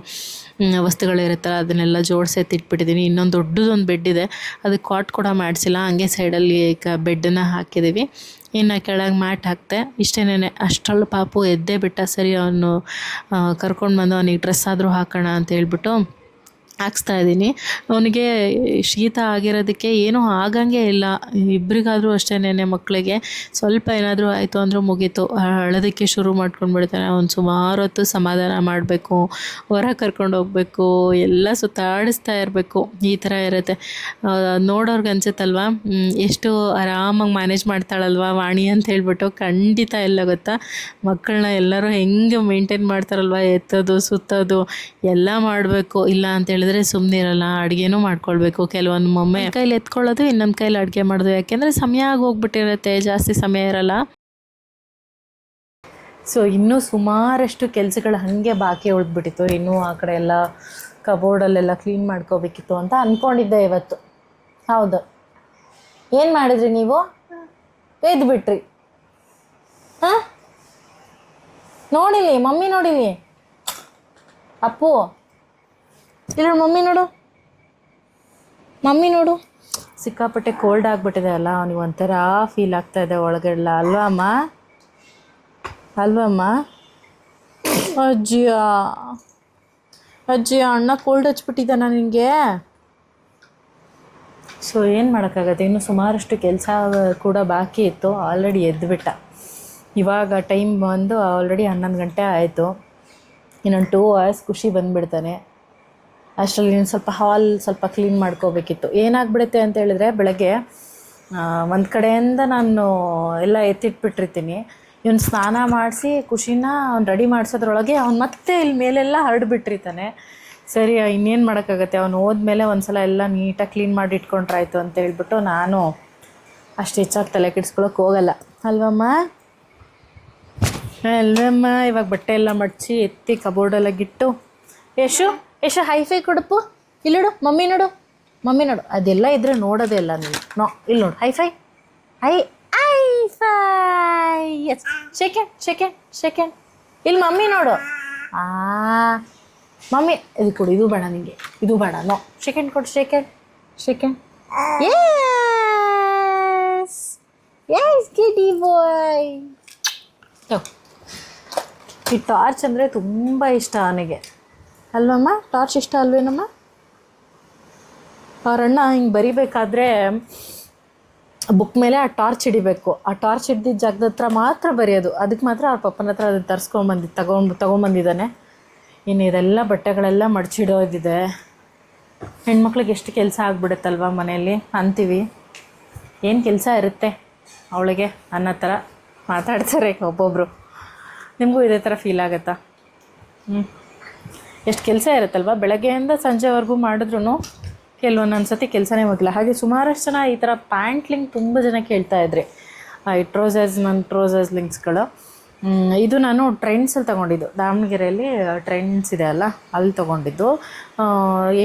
ವಸ್ತುಗಳಿರುತ್ತಲ್ಲ ಅದನ್ನೆಲ್ಲ ಜೋಡಿಸಿ ಎತ್ತಿಟ್ಬಿಟ್ಟಿದ್ದೀನಿ. ಇನ್ನೊಂದು ದೊಡ್ಡದೊಂದು ಬೆಡ್ ಇದೆ, ಅದಕ್ಕೆ ಕಾಟ್ ಕೂಡ ಮಾಡಿಸಿಲ್ಲ, ಹಂಗೆ ಸೈಡಲ್ಲಿ ಬೆಡ್ಡನ್ನು ಹಾಕಿದ್ದೀವಿ. ಇನ್ನು ಕೆಳಗೆ ಮ್ಯಾಟ್ ಹಾಕ್ತೆ. ಇಷ್ಟೇನೆ. ಅಷ್ಟರಲ್ಲಿ ಪಾಪು ಎದ್ದೇ ಬಿಟ್ಟ. ಸರಿ ಅವನು ಕರ್ಕೊಂಡು ಬಂದು ಅವನಿಗೆ ಡ್ರೆಸ್ ಆದರೂ ಹಾಕೋಣ ಅಂತ ಹೇಳ್ಬಿಟ್ಟು ಹಾಕ್ಸ್ತಾ ಇದ್ದೀನಿ. ಅವನಿಗೆ ಶೀತ ಆಗಿರೋದಕ್ಕೆ ಏನೂ ಆಗಂಗೆ ಇಲ್ಲ. ಇಬ್ಬರಿಗಾದರೂ ಅಷ್ಟೇನೆ, ಮಕ್ಕಳಿಗೆ ಸ್ವಲ್ಪ ಏನಾದರೂ ಆಯಿತು ಅಂದರೂ ಮುಗೀತು, ಅಳೋದಕ್ಕೆ ಶುರು ಮಾಡ್ಕೊಂಡ್ಬಿಡ್ತಾನೆ. ಅವ್ನು ಸುಮಾರು ಹೊತ್ತು ಸಮಾಧಾನ ಮಾಡಬೇಕು, ಹೊರ ಕರ್ಕೊಂಡು ಹೋಗಬೇಕು, ಎಲ್ಲ ಸುತ್ತಾಡಿಸ್ತಾ ಇರಬೇಕು, ಈ ಥರ ಇರುತ್ತೆ. ನೋಡೋರ್ಗೆ ಅನ್ಸುತ್ತಲ್ವ ಎಷ್ಟು ಆರಾಮಾಗಿ ಮ್ಯಾನೇಜ್ ಮಾಡ್ತಾಳಲ್ವ ವಾಣಿ ಅಂತ ಹೇಳ್ಬಿಟ್ಟು. ಖಂಡಿತ ಇಲ್ಲ ಗೊತ್ತಾ, ಮಕ್ಕಳನ್ನ ಎಲ್ಲರೂ ಹೆಂಗೆ ಮೇಂಟೈನ್ ಮಾಡ್ತಾರಲ್ವ, ಎತ್ತೋದು ಸುತ್ತೋದು ಎಲ್ಲ ಮಾಡಬೇಕು. ಇಲ್ಲ ಅಂತ ಹೇಳಿದ್ರೆ ಸುಮ್ಮನೆ ಇರಲ್ಲ. ಅಡುಗೆನೂ ಮಾಡ್ಕೊಳ್ಬೇಕು. ಕೆಲವೊಂದು ಒಮ್ಮೆ ಕೈಲಿ ಎತ್ಕೊಳ್ಳೋದು, ಇನ್ನೊಂದು ಕೈಲಿ ಅಡುಗೆ ಮಾಡೋದು. ಯಾಕೆಂದರೆ ಸಮಯ ಆಗೋಗ್ಬಿಟ್ಟಿರುತ್ತೆ, ಜಾಸ್ತಿ ಸಮಯ ಇರಲ್ಲ. ಸೊ ಇನ್ನೂ ಸುಮಾರಷ್ಟು ಕೆಲಸಗಳು ಹಾಗೆ ಬಾಕಿ ಉಳಿದ್ಬಿಟ್ಟಿತ್ತು. ಇನ್ನೂ ಆ ಕಡೆ ಎಲ್ಲ ಕಬೋರ್ಡಲ್ಲೆಲ್ಲ ಕ್ಲೀನ್ ಮಾಡ್ಕೋಬೇಕಿತ್ತು ಅಂತ ಅಂದ್ಕೊಂಡಿದ್ದೆ ಇವತ್ತು. ಹೌದು, ಏನು ಮಾಡಿದ್ರಿ ನೀವು? ಎದ್ದು ಬಿಟ್ರಿ? ಹಾಂ, ನೋಡಿಲಿ ಮಮ್ಮಿ, ನೋಡಿಲಿ ಅಪ್ಪು, ಇಲ್ಲ ಮಮ್ಮಿ ನೋಡು, ಮಮ್ಮಿ ನೋಡು. ಸಿಕ್ಕಾಪಟ್ಟೆ ಕೋಲ್ಡ್ ಆಗಿಬಿಟ್ಟಿದೆ ಅಲ್ಲ, ಅವನಿಗೆ ಒಂಥರ ಫೀಲ್ ಆಗ್ತಾಯಿದೆ ಒಳಗೆಲ್ಲ. ಅಲ್ವಾ ಅಮ್ಮ? ಅಲ್ವಮ್ಮ? ಅಜ್ಜಿಯ ಅಣ್ಣ ಕೋಲ್ಡ್ ಹಚ್ಬಿಟ್ಟಿದ್ದಾನ ನಿನಗೆ? ಸೊ ಏನು ಮಾಡೋಕ್ಕಾಗತ್ತೆ, ಇನ್ನೂ ಸುಮಾರಷ್ಟು ಕೆಲಸ ಕೂಡ ಬಾಕಿ ಇತ್ತು. ಆಲ್ರೆಡಿ ಎದ್ದುಬಿಟ್ಟ. ಇವಾಗ ಟೈಮ್ ಬಂದು ಆಲ್ರೆಡಿ 11 ಗಂಟೆ ಆಯಿತು. ಇನ್ನೊಂದು 2 hours ಖುಷಿ ಬಂದುಬಿಡ್ತಾನೆ. ಅಷ್ಟರಲ್ಲಿ ಸ್ವಲ್ಪ ಹಾಲ್ ಸ್ವಲ್ಪ ಕ್ಲೀನ್ ಮಾಡ್ಕೋಬೇಕಿತ್ತು. ಏನಾಗ್ಬಿಡುತ್ತೆ ಅಂತ ಹೇಳಿದ್ರೆ, ಬೆಳಗ್ಗೆ ಒಂದು ಕಡೆಯಿಂದ ನಾನು ಎಲ್ಲ ಎತ್ತಿಟ್ಬಿಟ್ಟಿರ್ತೀನಿ. ಇವನು ಸ್ನಾನ ಮಾಡಿಸಿ ಖುಷಿನ ಅವ್ನು ರೆಡಿ ಮಾಡಿಸೋದ್ರೊಳಗೆ ಅವ್ನು ಮತ್ತೆ ಇಲ್ಲಿ ಮೇಲೆಲ್ಲ ಹರಡ್ಬಿಟ್ಟಿರ್ತಾನೆ. ಸರಿ, ಇನ್ನೇನು ಮಾಡೋಕ್ಕಾಗತ್ತೆ, ಅವನು ಹೋದ್ಮೇಲೆ ಒಂದು ಸಲ ಎಲ್ಲ ನೀಟಾಗಿ ಕ್ಲೀನ್ ಮಾಡಿ ಇಟ್ಕೊಂಡ್ರಾಯ್ತು ಅಂತ ಹೇಳ್ಬಿಟ್ಟು ನಾನು ಅಷ್ಟು ಹೆಚ್ಚಾಗಿ ತಲೆ ಕೆಡಿಸ್ಕೊಳಕ್ಕೆ ಹೋಗಲ್ಲ. ಅಲ್ವಮ್ಮ? ಅಲ್ವಮ್ಮ? ಇವಾಗ ಬಟ್ಟೆ ಎಲ್ಲ ಮಡಚಿ ಎತ್ತಿ ಕಬೋರ್ಡಲ್ಲಾಗಿಟ್ಟು, ಯಶು ಹೈಫೈ ಕೊಡಪ್ಪು, ಇಲ್ಲಿ ನೋಡು, ಮಮ್ಮಿ ನೋಡು, ಮಮ್ಮಿ ನೋಡು. ಅದೆಲ್ಲ ಇದ್ದರೆ ನೋಡೋದೇ ಇಲ್ಲ ನೀನು. ಇಲ್ಲಿ ನೋಡು, ಹೈಫೈ, ಹೈಫೈ, ಎಸ್, ಸೆಕೆಂಡ್, ಇಲ್ಲಿ ಮಮ್ಮಿ ನೋಡು. ಮಮ್ಮಿ ಇದು ಕೊಡು, ಇದು ಬೇಡ ನಿಮಗೆ, ಇದು ಬೇಡ. ಸೆಕೆಂಡ್ ಕೊಡು, ಸೆಕೆಂಡ್. ಎಸ್ ಕಿಟಿ ಬಾಯ್. ಈ ಟಾರ್ಚ್ ಅಂದರೆ ತುಂಬ ಇಷ್ಟ ಅವನಿಗೆ. ಅಲ್ವಮ್ಮ? ಟಾರ್ಚ್ ಇಷ್ಟ ಅಲ್ವೇನಮ್ಮ? ಅವರಣ್ಣ ಹಿಂಗೆ ಬರಿಬೇಕಾದ್ರೆ ಬುಕ್ ಮೇಲೆ ಆ ಟಾರ್ಚ್ ಹಿಡಿಬೇಕು. ಆ ಟಾರ್ಚ್ ಹಿಡ್ದಿದ್ದ ಜಾಗದ ಹತ್ರ ಮಾತ್ರ ಬರೆಯೋದು. ಅದಕ್ಕೆ ಮಾತ್ರ ಅವ್ರ ಪಪ್ಪನ ಹತ್ರ ಅದನ್ನು ತೊಗೊಂಬಂದಿದ್ದಾನೆ. ಇನ್ನು ಇದೆಲ್ಲ ಬಟ್ಟೆಗಳೆಲ್ಲ ಮಡಚಿಡೋದಿದೆ. ಹೆಣ್ಮಕ್ಳಿಗೆ ಎಷ್ಟು ಕೆಲಸ ಆಗ್ಬಿಡುತ್ತಲ್ವ ಮನೆಯಲ್ಲಿ ಅಂತೀವಿ. ಏನು ಕೆಲಸ ಇರುತ್ತೆ ಅವಳಿಗೆ ಅನ್ನೋ ಥರ ಮಾತಾಡ್ತಾರೆ ಒಬ್ಬೊಬ್ಬರು. ನಿಮಗೂ ಇದೇ ಥರ ಫೀಲ್ ಆಗುತ್ತಾ? ಎಷ್ಟು ಕೆಲಸ ಇರುತ್ತಲ್ವ, ಬೆಳಗ್ಗೆಯಿಂದ ಸಂಜೆವರೆಗೂ ಮಾಡಿದ್ರೂ ಕೆಲವೊಂದೊಂದು ಸತಿ ಕೆಲಸನೇ ಹೋಗಿಲ್ಲ. ಹಾಗೆ ಸುಮಾರಷ್ಟು ಜನ ಈ ಥರ ಪ್ಯಾಂಟ್ ಲಿಂಕ್ ತುಂಬ ಜನ ಕೇಳ್ತಾಯಿದ್ರಿ. ಈ ಟ್ರೋಸರ್ಸ್ ಲಿಂಕ್ಸ್ಗಳು. ಇದು ನಾನು ಟ್ರೆಂಡ್ಸಲ್ಲಿ ತೊಗೊಂಡಿದ್ದು, ದಾವಣಗೆರೆಯಲ್ಲಿ ಟ್ರೆಂಡ್ಸ್ ಇದೆ ಅಲ್ಲ, ಅಲ್ಲಿ ತೊಗೊಂಡಿದ್ದು.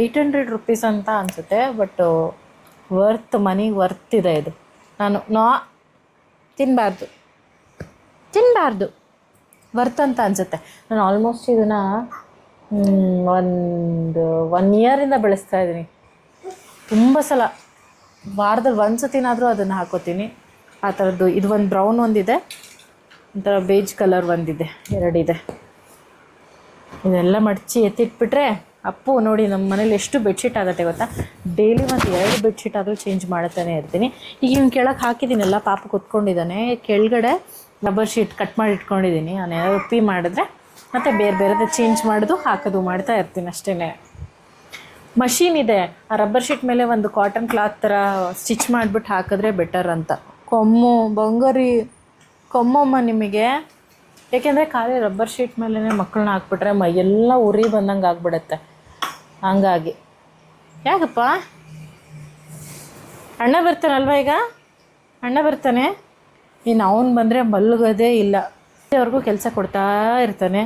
800 rupees ಅಂತ ಅನಿಸುತ್ತೆ. ಬಟ್ ಮನಿಗೆ ವರ್ತ್ ಇದೆ ಇದು. ನಾನು ತಿನ್ನಬಾರ್ದು ವರ್ತ್ ಅಂತ ಅನಿಸುತ್ತೆ. ನಾನು ಆಲ್ಮೋಸ್ಟ್ ಇದನ್ನು ಒಂದು 1 year ಬೆಳೆಸ್ತಾ ಇದ್ದೀನಿ. ತುಂಬ ಸಲ ವಾರದಲ್ಲಿ ಒಂದು ಸತಿನಾದರೂ ಅದನ್ನು ಹಾಕೋತೀನಿ. ಆ ಥರದ್ದು ಇದು ಒಂದು ಬ್ರೌನ್ ಒಂದಿದೆ, ಒಂಥರ ಬೇಜ್ ಕಲರ್ ಒಂದಿದೆ, 2 ಇದೆ. ಇದೆಲ್ಲ ಮಡಚಿ ಎತ್ತಿಟ್ಬಿಟ್ರೆ ಅಪ್ಪು ನೋಡಿ, ನಮ್ಮ ಮನೇಲಿ ಎಷ್ಟು ಬೆಡ್ಶೀಟ್ ಆಗುತ್ತೆ ಗೊತ್ತಾ? ಡೈಲಿ ಒಂದು 2 ಬೆಡ್ಶೀಟ್ ಆದರೂ ಚೇಂಜ್ ಮಾಡ್ತಾನೆ ಇರ್ತೀನಿ. ಈಗ ಇವ್ನು ಕೆಳಗೆ ಹಾಕಿದ್ದೀನಲ್ಲ, ಪಾಪ ಕುತ್ಕೊಂಡಿದ್ದಾನೆ. ಕೆಳಗಡೆ ರಬ್ಬರ್ ಶೀಟ್ ಕಟ್ ಮಾಡಿ ಇಟ್ಕೊಂಡಿದ್ದೀನಿ. ನಾನು ಉಪ್ಪಿ ಮಾಡಿದ್ರೆ ಮತ್ತು ಬೇರೆ ಚೇಂಜ್ ಮಾಡೋದು ಹಾಕೋದು ಮಾಡ್ತಾ ಇರ್ತೀನಿ ಅಷ್ಟೇ. ಮಷೀನ್ ಇದೆ, ಆ ರಬ್ಬರ್ ಶೀಟ್ ಮೇಲೆ ಒಂದು ಕಾಟನ್ ಕ್ಲಾತ್ ಥರ ಸ್ಟಿಚ್ ಮಾಡಿಬಿಟ್ಟು ಹಾಕಿದ್ರೆ ಬೆಟರ್ ಅಂತ. ಬಂಗಾರಿ ಕೊಮ್ಮಮ್ಮ ನಿಮಗೆ. ಏಕೆಂದರೆ ಖಾಲಿ ರಬ್ಬರ್ ಶೀಟ್ ಮೇಲೇ ಮಕ್ಕಳನ್ನ ಹಾಕ್ಬಿಟ್ರೆ ಮೈಯೆಲ್ಲ ಉರಿ ಬಂದಂಗೆ ಆಗ್ಬಿಡುತ್ತೆ. ಹಂಗಾಗಿ ಯಾಕಪ್ಪ, ಅಣ್ಣ ಬರ್ತಾನಲ್ವ? ಈಗ ಅಣ್ಣ ಬರ್ತಾನೆ. ಇನ್ನು ಅವನು ಬಂದರೆ ಮಲಗೋದೇ ಇಲ್ಲ, ಅವ್ರಿಗೂ ಕೆಲಸ ಕೊಡ್ತಾ ಇರ್ತಾನೆ.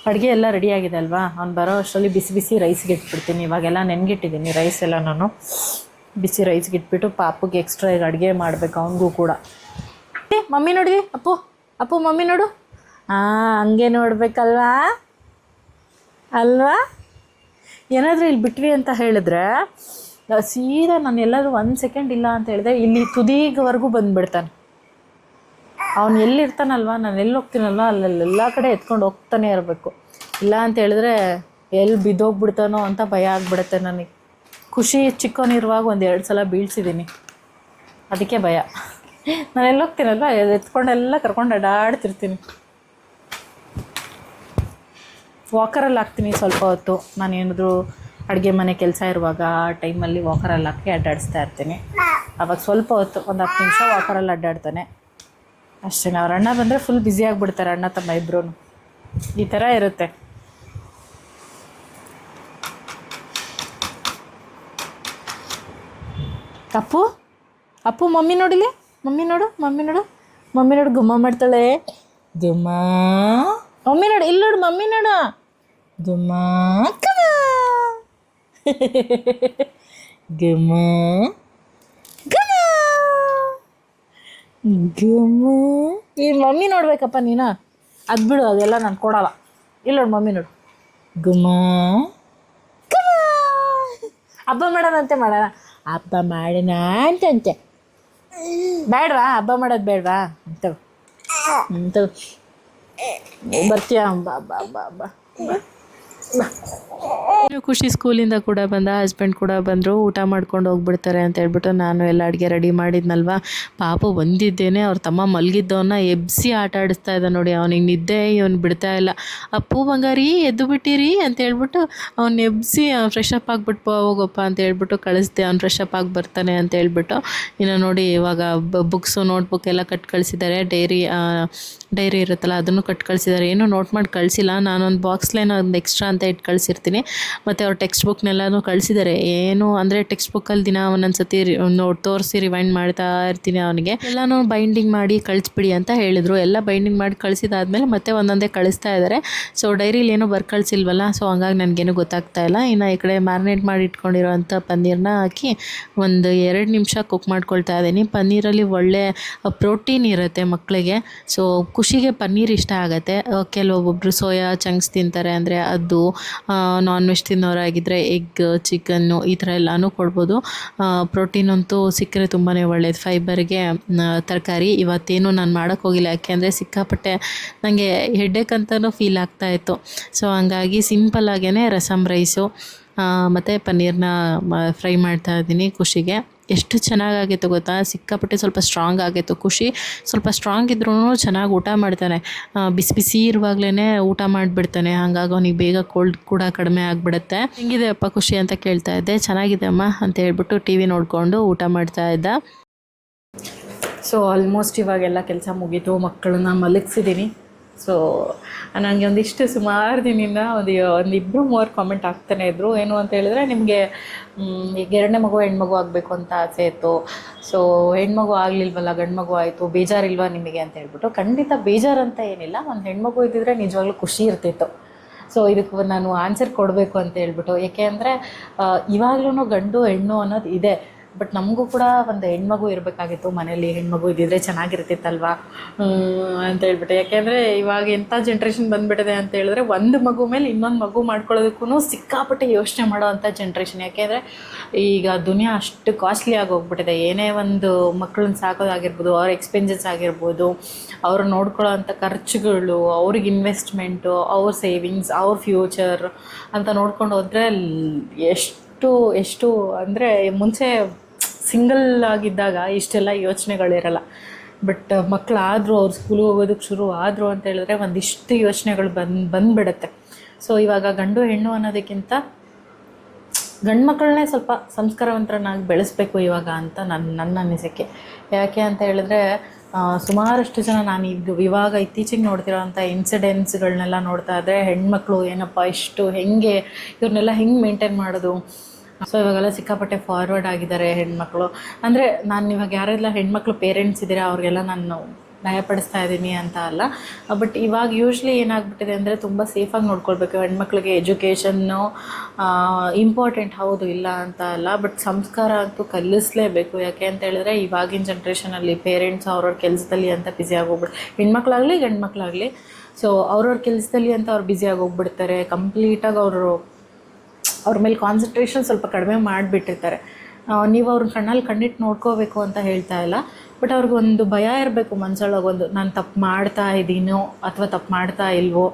ಅಡುಗೆ ಎಲ್ಲ ರೆಡಿಯಾಗಿದೆ ಅಲ್ವಾ, ಅವ್ನು ಬರೋ ಅಷ್ಟರಲ್ಲಿ ಬಿಸಿ ಬಿಸಿ ರೈಸ್ಗೆ ಇಟ್ಬಿಡ್ತೀನಿ. ಇವಾಗೆಲ್ಲ ನೆನ್ಗಿಟ್ಟಿದ್ದೀನಿ ರೈಸ್ ಎಲ್ಲ. ನಾನು ಬಿಸಿ ರೈಸ್ಗೆ ಇಟ್ಬಿಟ್ಟು ಪಾಪುಗೆ ಎಕ್ಸ್ಟ್ರಾ ಈಗ ಅಡುಗೆ ಮಾಡಬೇಕು ಅವನಿಗೂ ಕೂಡ. ಮಮ್ಮಿ ನೋಡಿ, ಅಪ್ಪು ಅಪ್ಪು ಮಮ್ಮಿ ನೋಡು. ಹಂಗೆ ನೋಡ್ಬೇಕಲ್ವಾ ಅಲ್ವಾ. ಏನಾದರೂ ಇಲ್ಲಿ ಬಿಟ್ವಿ ಅಂತ ಹೇಳಿದ್ರೆ ಸೀದಾ ನಾನು ಎಲ್ಲಾದರೂ 1 ಸೆಕೆಂಡ್ ಇಲ್ಲ ಅಂತ ಹೇಳಿದ್ರೆ ಇಲ್ಲಿ ತುದಿಗವರೆಗೂ ಬಂದುಬಿಡ್ತಾನೆ. ಅವನು ಎಲ್ಲಿರ್ತಾನಲ್ವ, ನಾನು ಎಲ್ಲಿ ಹೋಗ್ತೀನಲ್ವ ಅಲ್ಲೆಲ್ಲ ಕಡೆ ಎತ್ಕೊಂಡು ಹೋಗ್ತಾನೆ ಇರಬೇಕು. ಇಲ್ಲ ಅಂತ ಹೇಳಿದ್ರೆ ಎಲ್ಲಿ ಬಿದ್ದೋಗ್ಬಿಡ್ತಾನೋ ಅಂತ ಭಯ ಆಗಿಬಿಡುತ್ತೆ ನನಗೆ. ಖುಷಿ ಚಿಕ್ಕವನಿರುವಾಗ 1-2 ಸಲ ಬೀಳ್ಸಿದ್ದೀನಿ, ಅದಕ್ಕೆ ಭಯ. ನಾನು ಎಲ್ಲಿ ಹೋಗ್ತೀನಲ್ವ ಎತ್ಕೊಂಡೆಲ್ಲ ಕರ್ಕೊಂಡು ಅಡ್ಡಾಡ್ತಿರ್ತೀನಿ. ವಾಕರಲ್ಲಿ ಹಾಕ್ತೀನಿ ಸ್ವಲ್ಪ ಹೊತ್ತು. ನಾನು ಏನಾದರೂ ಅಡುಗೆ ಮನೆ ಕೆಲಸ ಇರುವಾಗ ಆ ಟೈಮಲ್ಲಿ ವಾಕರಲ್ಲಿ ಹಾಕಿ ಅಡ್ಡಾಡಿಸ್ತಾ ಇರ್ತೀನಿ. ಆವಾಗ ಸ್ವಲ್ಪ ಹೊತ್ತು 1 10 ನಿಮಿಷ ವಾಕರಲ್ಲಿ ಅಡ್ಡಾಡ್ತಾನೆ ಅಷ್ಟೇ. ಅವ್ರ ಅಣ್ಣ ಬಂದರೆ ಫುಲ್ ಬ್ಯುಸಿ ಆಗಿಬಿಡ್ತಾರೆ, ಅಣ್ಣ ತಮ್ಮ ಇಬ್ಬರೂ. ಈ ಥರ ಇರುತ್ತೆ. ಅಪ್ಪು ಅಪ್ಪು ಮಮ್ಮಿ ನೋಡಿಲಿ, ಮಮ್ಮಿ ನೋಡು, ಮಮ್ಮಿ ನೋಡು, ಮಮ್ಮಿ ನೋಡು ಗುಮ್ಮ ಮಾಡ್ತಾಳೆ. ಗುಮ್ಮ ಮಮ್ಮಿ ನೋಡು, ಇಲ್ಲಿ ನೋಡು ಮಮ್ಮಿ ನೋಡು, ಗುಮ್ಮ ಗುಮ್ಮ ಗುಮ್ಮ. ಈ ಮಮ್ಮಿ ನೋಡ್ಬೇಕಪ್ಪ ನೀನು, ಅದು ಬಿಡು, ಅದೆಲ್ಲ ನಾನು ಕೊಡಲ್ಲ. ಇಲ್ಲ ನೋಡು ಮಮ್ಮಿ ನೋಡು, ಗುಮ್ಮ ಗುಮ್ಮ. ಹಬ್ಬ ಮಾಡೋದಂತೆ ಮಾಡೋಣ, ಹಬ್ಬ ಮಾಡೋಣ ಅಂತಂತೆ. ಬೇಡವಾ ಹಬ್ಬ ಮಾಡೋದು ಬೇಡವಾ ಅಂತವು ಬರ್ತೀಯ ಬಾ ಬಾ ಬಾ ಬಾ ಬಾ. ಖುಷಿ ಸ್ಕೂಲಿಂದ ಕೂಡ ಬಂದ, ಹಸ್ಬೆಂಡ್ ಕೂಡ ಬಂದರು. ಊಟ ಮಾಡ್ಕೊಂಡು ಹೋಗ್ಬಿಡ್ತಾರೆ ಅಂತ ಹೇಳ್ಬಿಟ್ಟು ನಾನು ಎಲ್ಲ ಅಡುಗೆ ರೆಡಿ ಮಾಡಿದ್ನಲ್ವ. ಪಾಪ ಬಂದಿದ್ದೇನೆ ಅವ್ರ ತಮ್ಮ ಮಲಗಿದ್ದವನ್ನ ಎಬ್ಸಿ ಆಟ ಆಡಿಸ್ತಾ ಇದ್ದ ನೋಡಿ. ಅವನಿಗೆ ನಿದ್ದೆ ಇವನು ಬಿಡ್ತಾ ಇಲ್ಲ. ಅಪ್ಪು ಬಂಗಾರಿ ಎದ್ದು ಬಿಟ್ಟಿರಿ ಅಂತ ಹೇಳ್ಬಿಟ್ಟು ಅವ್ನು ಎಬ್ಸಿ ಫ್ರೆಶ್ ಅಪ್ ಆಗಿಬಿಟ್ಟು ಹೋಗಪ್ಪ ಅಂತ ಹೇಳ್ಬಿಟ್ಟು ಕಳಿಸ್ದೆ. ಅವ್ನು ಫ್ರೆಶ್ ಅಪ್ ಆಗಿ ಬರ್ತಾನೆ ಅಂತ ಹೇಳ್ಬಿಟ್ಟು. ಇನ್ನು ನೋಡಿ ಇವಾಗ ಬುಕ್ಸು ನೋಟ್ಬುಕ್ ಎಲ್ಲ ಕಟ್ ಕಳಿಸಿದ್ದಾರೆ. ಡೈರಿ ಇರುತ್ತಲ್ಲ ಅದನ್ನು ಕಟ್ ಕಳಿಸಿದ್ದಾರೆ. ಏನೂ ನೋಟ್ ಮಾಡಿ ಕಳಿಸಿಲ್ಲ. ನಾನೊಂದು ಬಾಕ್ಸ್ಲೇನೋ ಒಂದು ಎಕ್ಸ್ಟ್ರಾ ಅಂತ ಇಟ್ಟು ಕಳಿಸಿರ್ತೀನಿ. ಮತ್ತು ಅವ್ರು ಟೆಕ್ಸ್ಟ್ ಬುಕ್ನೆಲ್ಲನೂ ಕಳಿಸಿದ್ದಾರೆ. ಏನು ಅಂದರೆ ಟೆಕ್ಸ್ಟ್ ಬುಕ್ಕಲ್ಲಿ ದಿನ ಒಂದೊಂದು ಸತಿ ತೋರಿಸಿ ರಿವೈಂಡ್ ಮಾಡ್ತಾ ಇರ್ತೀನಿ ಅವನಿಗೆ. ಎಲ್ಲನೂ ಬೈಂಡಿಂಗ್ ಮಾಡಿ ಕಳಿಸ್ಬಿಡಿ ಅಂತ ಹೇಳಿದರು. ಎಲ್ಲ ಬೈಂಡಿಂಗ್ ಮಾಡಿ ಕಳಿಸಿದಾದ್ಮೇಲೆ ಮತ್ತೆ ಒಂದೊಂದೇ ಕಳಿಸ್ತಾ ಇದ್ದಾರೆ. ಸೊ ಡೈರಿಲಿ ಏನೂ ಕಳಿಸಿಲ್ವಲ್ಲ, ಸೊ ಹಂಗಾಗಿ ನನಗೇನು ಗೊತ್ತಾಗ್ತಾ ಇಲ್ಲ. ಇನ್ನು ಈ ಕಡೆ ಮ್ಯಾರಿನೇಟ್ ಮಾಡಿ ಇಟ್ಕೊಂಡಿರೋವಂಥ ಪನ್ನೀರನ್ನ ಹಾಕಿ ಒಂದು 2 ನಿಮಿಷ ಕುಕ್ ಮಾಡ್ಕೊಳ್ತಾ ಇದ್ದೀನಿ. ಪನ್ನೀರಲ್ಲಿ ಒಳ್ಳೆ ಪ್ರೋಟೀನ್ ಇರುತ್ತೆ ಮಕ್ಕಳಿಗೆ. ಸೊ ಖುಷಿಗೆ ಪನ್ನೀರ್ ಇಷ್ಟ ಆಗುತ್ತೆ. ಕೆಲವೊಬ್ಬೊಬ್ಬರು ಸೋಯಾ ಚಂಕ್ಸ್ ತಿಂತಾರೆ, ಅಂದರೆ ಅದು ನಾನ್ ವೆಜ್ ತಿನ್ನೋರಾಗಿದ್ದರೆ ಎಗ್, ಚಿಕನ್ನು ಈ ಥರ ಎಲ್ಲನೂ ಕೊಡ್ಬೋದು. ಪ್ರೋಟೀನ್ ಅಂತೂ ಸಿಕ್ಕರೆ ತುಂಬಾ ಒಳ್ಳೆಯದು ಫೈಬರ್ಗೆ ತರಕಾರಿ. ಇವತ್ತೇನು ನಾನು ಮಾಡೋಕ್ಕೆ ಹೋಗಿಲ್ಲ, ಯಾಕೆಂದರೆ ಸಿಕ್ಕಾಪಟ್ಟೆ ನನಗೆ ಹೆಡ್ಡೇಕ್ ಅಂತಲೂ ಫೀಲ್ ಆಗ್ತಾಯಿತ್ತು. ಸೊ ಹಂಗಾಗಿ ಸಿಂಪಲ್ಲಾಗೇ ರಸಮ್ ರೈಸು ಮತ್ತು ಪನ್ನೀರನ್ನ ಫ್ರೈ ಮಾಡ್ತಾ ಇದ್ದೀನಿ ಖುಷಿಗೆ. ಎಷ್ಟು ಚೆನ್ನಾಗಾಗಿತ್ತು ಗೊತ್ತಾ, ಸಿಕ್ಕಾಪಟ್ಟೆ ಸ್ವಲ್ಪ ಸ್ಟ್ರಾಂಗ್ ಆಗಿತ್ತು. ಖುಷಿ ಸ್ವಲ್ಪ ಸ್ಟ್ರಾಂಗ್ ಇದ್ರೂ ಚೆನ್ನಾಗಿ ಊಟ ಮಾಡ್ತಾನೆ. ಬಿಸಿ ಬಿಸಿ ಇರುವಾಗಲೇ ಊಟ ಮಾಡಿಬಿಡ್ತಾನೆ. ಹಾಗಾಗಿ ಅವನಿಗೆ ಬೇಗ ಕೋಲ್ಡ್ ಕೂಡ ಕಡಿಮೆ ಆಗಿಬಿಡುತ್ತೆ. ಹೆಂಗಿದೆ ಅಪ್ಪ ಖುಷಿ ಅಂತ ಕೇಳ್ತಾ ಇದ್ದೆ. ಚೆನ್ನಾಗಿದೆ ಅಮ್ಮ ಅಂತ ಹೇಳ್ಬಿಟ್ಟು ಟಿ ವಿ ನೋಡಿಕೊಂಡು ಊಟ ಮಾಡ್ತಾ ಇದ್ದ. ಸೊ ಆಲ್ಮೋಸ್ಟ್ ಇವಾಗೆಲ್ಲ ಕೆಲಸ ಮುಗೀತು, ಮಕ್ಕಳನ್ನ ಮಲಗಿಸಿದ್ದೀನಿ. ಸೊ ನನಗೆ ಒಂದಿಷ್ಟು ಸುಮಾರು ದಿನದಿಂದ ಒಂದು 2-3 ಕಾಮೆಂಟ್ ಆಗ್ತಾನೆ ಇದ್ದರು. ಏನು ಅಂತ ಹೇಳಿದ್ರೆ, ನಿಮಗೆ ಈಗ 2ನೇ ಮಗು ಹೆಣ್ಮಗು ಆಗಬೇಕು ಅಂತ ಆಸೆ ಇತ್ತು. ಸೊ ಹೆಣ್ಮಗು ಆಗಲಿಲ್ವಲ್ಲ, ಗಂಡು ಮಗು ಆಯಿತು, ಬೇಜಾರಿಲ್ವಾ ನಿಮಗೆ ಅಂತ ಹೇಳ್ಬಿಟ್ಟು. ಖಂಡಿತ ಬೇಜಾರಂತ ಏನಿಲ್ಲ. ಒಂದು ಹೆಣ್ಮಗು ಇದ್ದಿದ್ರೆ ನಿಜವಾಗ್ಲೂ ಖುಷಿ ಇರ್ತಿತ್ತು. ಸೊ ಇದಕ್ಕೆ ನಾನು ಆನ್ಸರ್ ಕೊಡಬೇಕು ಅಂತ ಹೇಳ್ಬಿಟ್ಟು. ಏಕೆ ಅಂದರೆ ಇವಾಗ್ಲೂ ಗಂಡು ಹೆಣ್ಣು ಅನ್ನೋದು ಇದೆ. ಬಟ್ ನಮಗೂ ಕೂಡ ಒಂದು ಹೆಣ್ಮಗು ಇರಬೇಕಾಗಿತ್ತು ಮನೇಲಿ. ಹೆಣ್ಮಗು ಇದ್ದಿದ್ರೆ ಚೆನ್ನಾಗಿರ್ತಿತ್ತಲ್ವ ಅಂತ ಹೇಳ್ಬಿಟ್ಟು. ಯಾಕೆಂದರೆ ಇವಾಗ ಎಂಥ ಜನ್ರೇಷನ್ ಬಂದುಬಿಟ್ಟಿದೆ ಅಂತ ಹೇಳಿದ್ರೆ, ಒಂದು ಮಗು ಮೇಲೆ ಇನ್ನೊಂದು ಮಗು ಮಾಡ್ಕೊಳ್ಳೋದಕ್ಕೂ ಸಿಕ್ಕಾಪಟ್ಟೆ ಯೋಚನೆ ಮಾಡೋ ಅಂಥ ಜನ್ರೇಷನ್. ಯಾಕೆಂದರೆ ಈಗ ದುನಿಯಾ ಅಷ್ಟು ಕಾಸ್ಟ್ಲಿ ಆಗಿ ಹೋಗ್ಬಿಟ್ಟಿದೆ. ಏನೇ ಒಂದು ಮಕ್ಕಳನ್ನ ಸಾಕೋದಾಗಿರ್ಬೋದು, ಅವ್ರ ಎಕ್ಸ್ಪೆನ್ಸಸ್ ಆಗಿರ್ಬೋದು, ಅವರು ನೋಡ್ಕೊಳ್ಳೋ ಅಂಥ ಖರ್ಚುಗಳು, ಅವ್ರಿಗೆ ಇನ್ವೆಸ್ಟ್ಮೆಂಟು, ಅವ್ರ ಸೇವಿಂಗ್ಸ್, ಅವ್ರ ಫ್ಯೂಚರ್ ಅಂತ ನೋಡ್ಕೊಂಡು ಹೋದರೆ ಎಷ್ಟು ಅಂದರೆ ಮುಂಚೆ ಸಿಂಗಲ್ ಆಗಿದ್ದಾಗ ಇಷ್ಟೆಲ್ಲ ಯೋಚನೆಗಳಿರಲ್ಲ. ಬಟ್ ಮಕ್ಕಳಾದರೂ ಅವ್ರು ಸ್ಕೂಲಿಗೆ ಹೋಗೋದಕ್ಕೆ ಶುರು ಆದರು ಅಂತ ಹೇಳಿದ್ರೆ ಒಂದಿಷ್ಟು ಯೋಚನೆಗಳು ಬಂದುಬಿಡುತ್ತೆ. ಸೊ ಇವಾಗ ಗಂಡು ಹೆಣ್ಣು ಅನ್ನೋದಕ್ಕಿಂತ ಗಂಡು ಮಕ್ಕಳನ್ನೇ ಸ್ವಲ್ಪ ಸಂಸ್ಕಾರವಂತರನ್ನಾಗಿ ಬೆಳೆಸಬೇಕು ಇವಾಗ ಅಂತ ನನ್ನ ಅನಿಸಿಕೆ. ಯಾಕೆ ಅಂತ ಹೇಳಿದ್ರೆ, ಸುಮಾರಷ್ಟು ಜನ ನಾನು ಇವಾಗ ಇತ್ತೀಚೆಗೆ ನೋಡ್ತಿರೋ ಅಂಥ ಇನ್ಸಿಡೆಂಟ್ಸ್ಗಳನ್ನೆಲ್ಲ ನೋಡ್ತಾ ಇದ್ದರೆ, ಹೆಣ್ಮಕ್ಳು ಏನಪ್ಪ ಇಷ್ಟು ಹೆಂಗೆ ಇವ್ರನ್ನೆಲ್ಲ ಹೆಂಗೆ ಮೇಂಟೈನ್ ಮಾಡೋದು. ಸೊ ಇವಾಗೆಲ್ಲ ಸಿಕ್ಕಾಪಟ್ಟೆ ಫಾರ್ವರ್ಡ್ ಆಗಿದ್ದಾರೆ ಹೆಣ್ಮಕ್ಳು. ಅಂದರೆ ನಾನು ಇವಾಗ ಯಾರೆಲ್ಲ ಹೆಣ್ಮಕ್ಳು ಪೇರೆಂಟ್ಸ್ ಇದ್ದೀರಾ ಅವ್ರಿಗೆಲ್ಲ ನಾನು ಭಯಪಡಿಸ್ತಾ ಇದ್ದೀನಿ ಅಂತ ಅಲ್ಲ. ಬಟ್ ಇವಾಗ ಯೂಶ್ವಲಿ ಏನಾಗ್ಬಿಟ್ಟಿದೆ ಅಂದರೆ ತುಂಬ ಸೇಫಾಗಿ ನೋಡ್ಕೊಳ್ಬೇಕು. ಹೆಣ್ಮಕ್ಳಿಗೆ ಎಜುಕೇಷನ್ನು ಇಂಪಾರ್ಟೆಂಟ್, ಹೌದು, ಇಲ್ಲ ಅಂತ ಅಲ್ಲ. ಬಟ್ ಸಂಸ್ಕಾರ ಅಂತೂ ಕಲಿಸಲೇಬೇಕು. ಯಾಕೆ ಅಂತ ಹೇಳಿದ್ರೆ ಇವಾಗಿನ ಜನ್ರೇಷನಲ್ಲಿ ಪೇರೆಂಟ್ಸ್ ಅವ್ರವ್ರ ಕೆಲಸದಲ್ಲಿ ಅಂತ ಬ್ಯುಸಿ ಆಗೋಗ್ಬಿಟ್ಟು, ಹೆಣ್ಮಕ್ಳಾಗಲಿ ಗಂಡು ಮಕ್ಕಳಾಗಲಿ, ಸೊ ಅವ್ರವ್ರ ಕೆಲಸದಲ್ಲಿ ಅಂತ ಅವ್ರು ಬ್ಯುಸಿಯಾಗಿ ಹೋಗ್ಬಿಡ್ತಾರೆ. ಕಂಪ್ಲೀಟಾಗಿ ಅವ್ರ ಮೇಲೆ ಕಾನ್ಸಂಟ್ರೇಷನ್ ಸ್ವಲ್ಪ ಕಡಿಮೆ ಮಾಡಿಬಿಟ್ಟಿರ್ತಾರೆ. ನೀವು ಅವ್ರನ್ನ ಕಣ್ಣಲ್ಲಿ ಕಣ್ಣಿಟ್ಟು ನೋಡ್ಕೋಬೇಕು ಅಂತ ಹೇಳ್ತಾ ಇಲ್ಲ, ಬಟ್ ಅವ್ರಿಗೊಂದು ಭಯ ಇರಬೇಕು ಮನಸ್ಸೊಳಗೊಂದು, ನಾನು ತಪ್ಪು ಮಾಡ್ತಾ ಇದ್ದೀನೋ ಅಥವಾ ತಪ್ಪು ಮಾಡ್ತಾ ಇಲ್ವೋ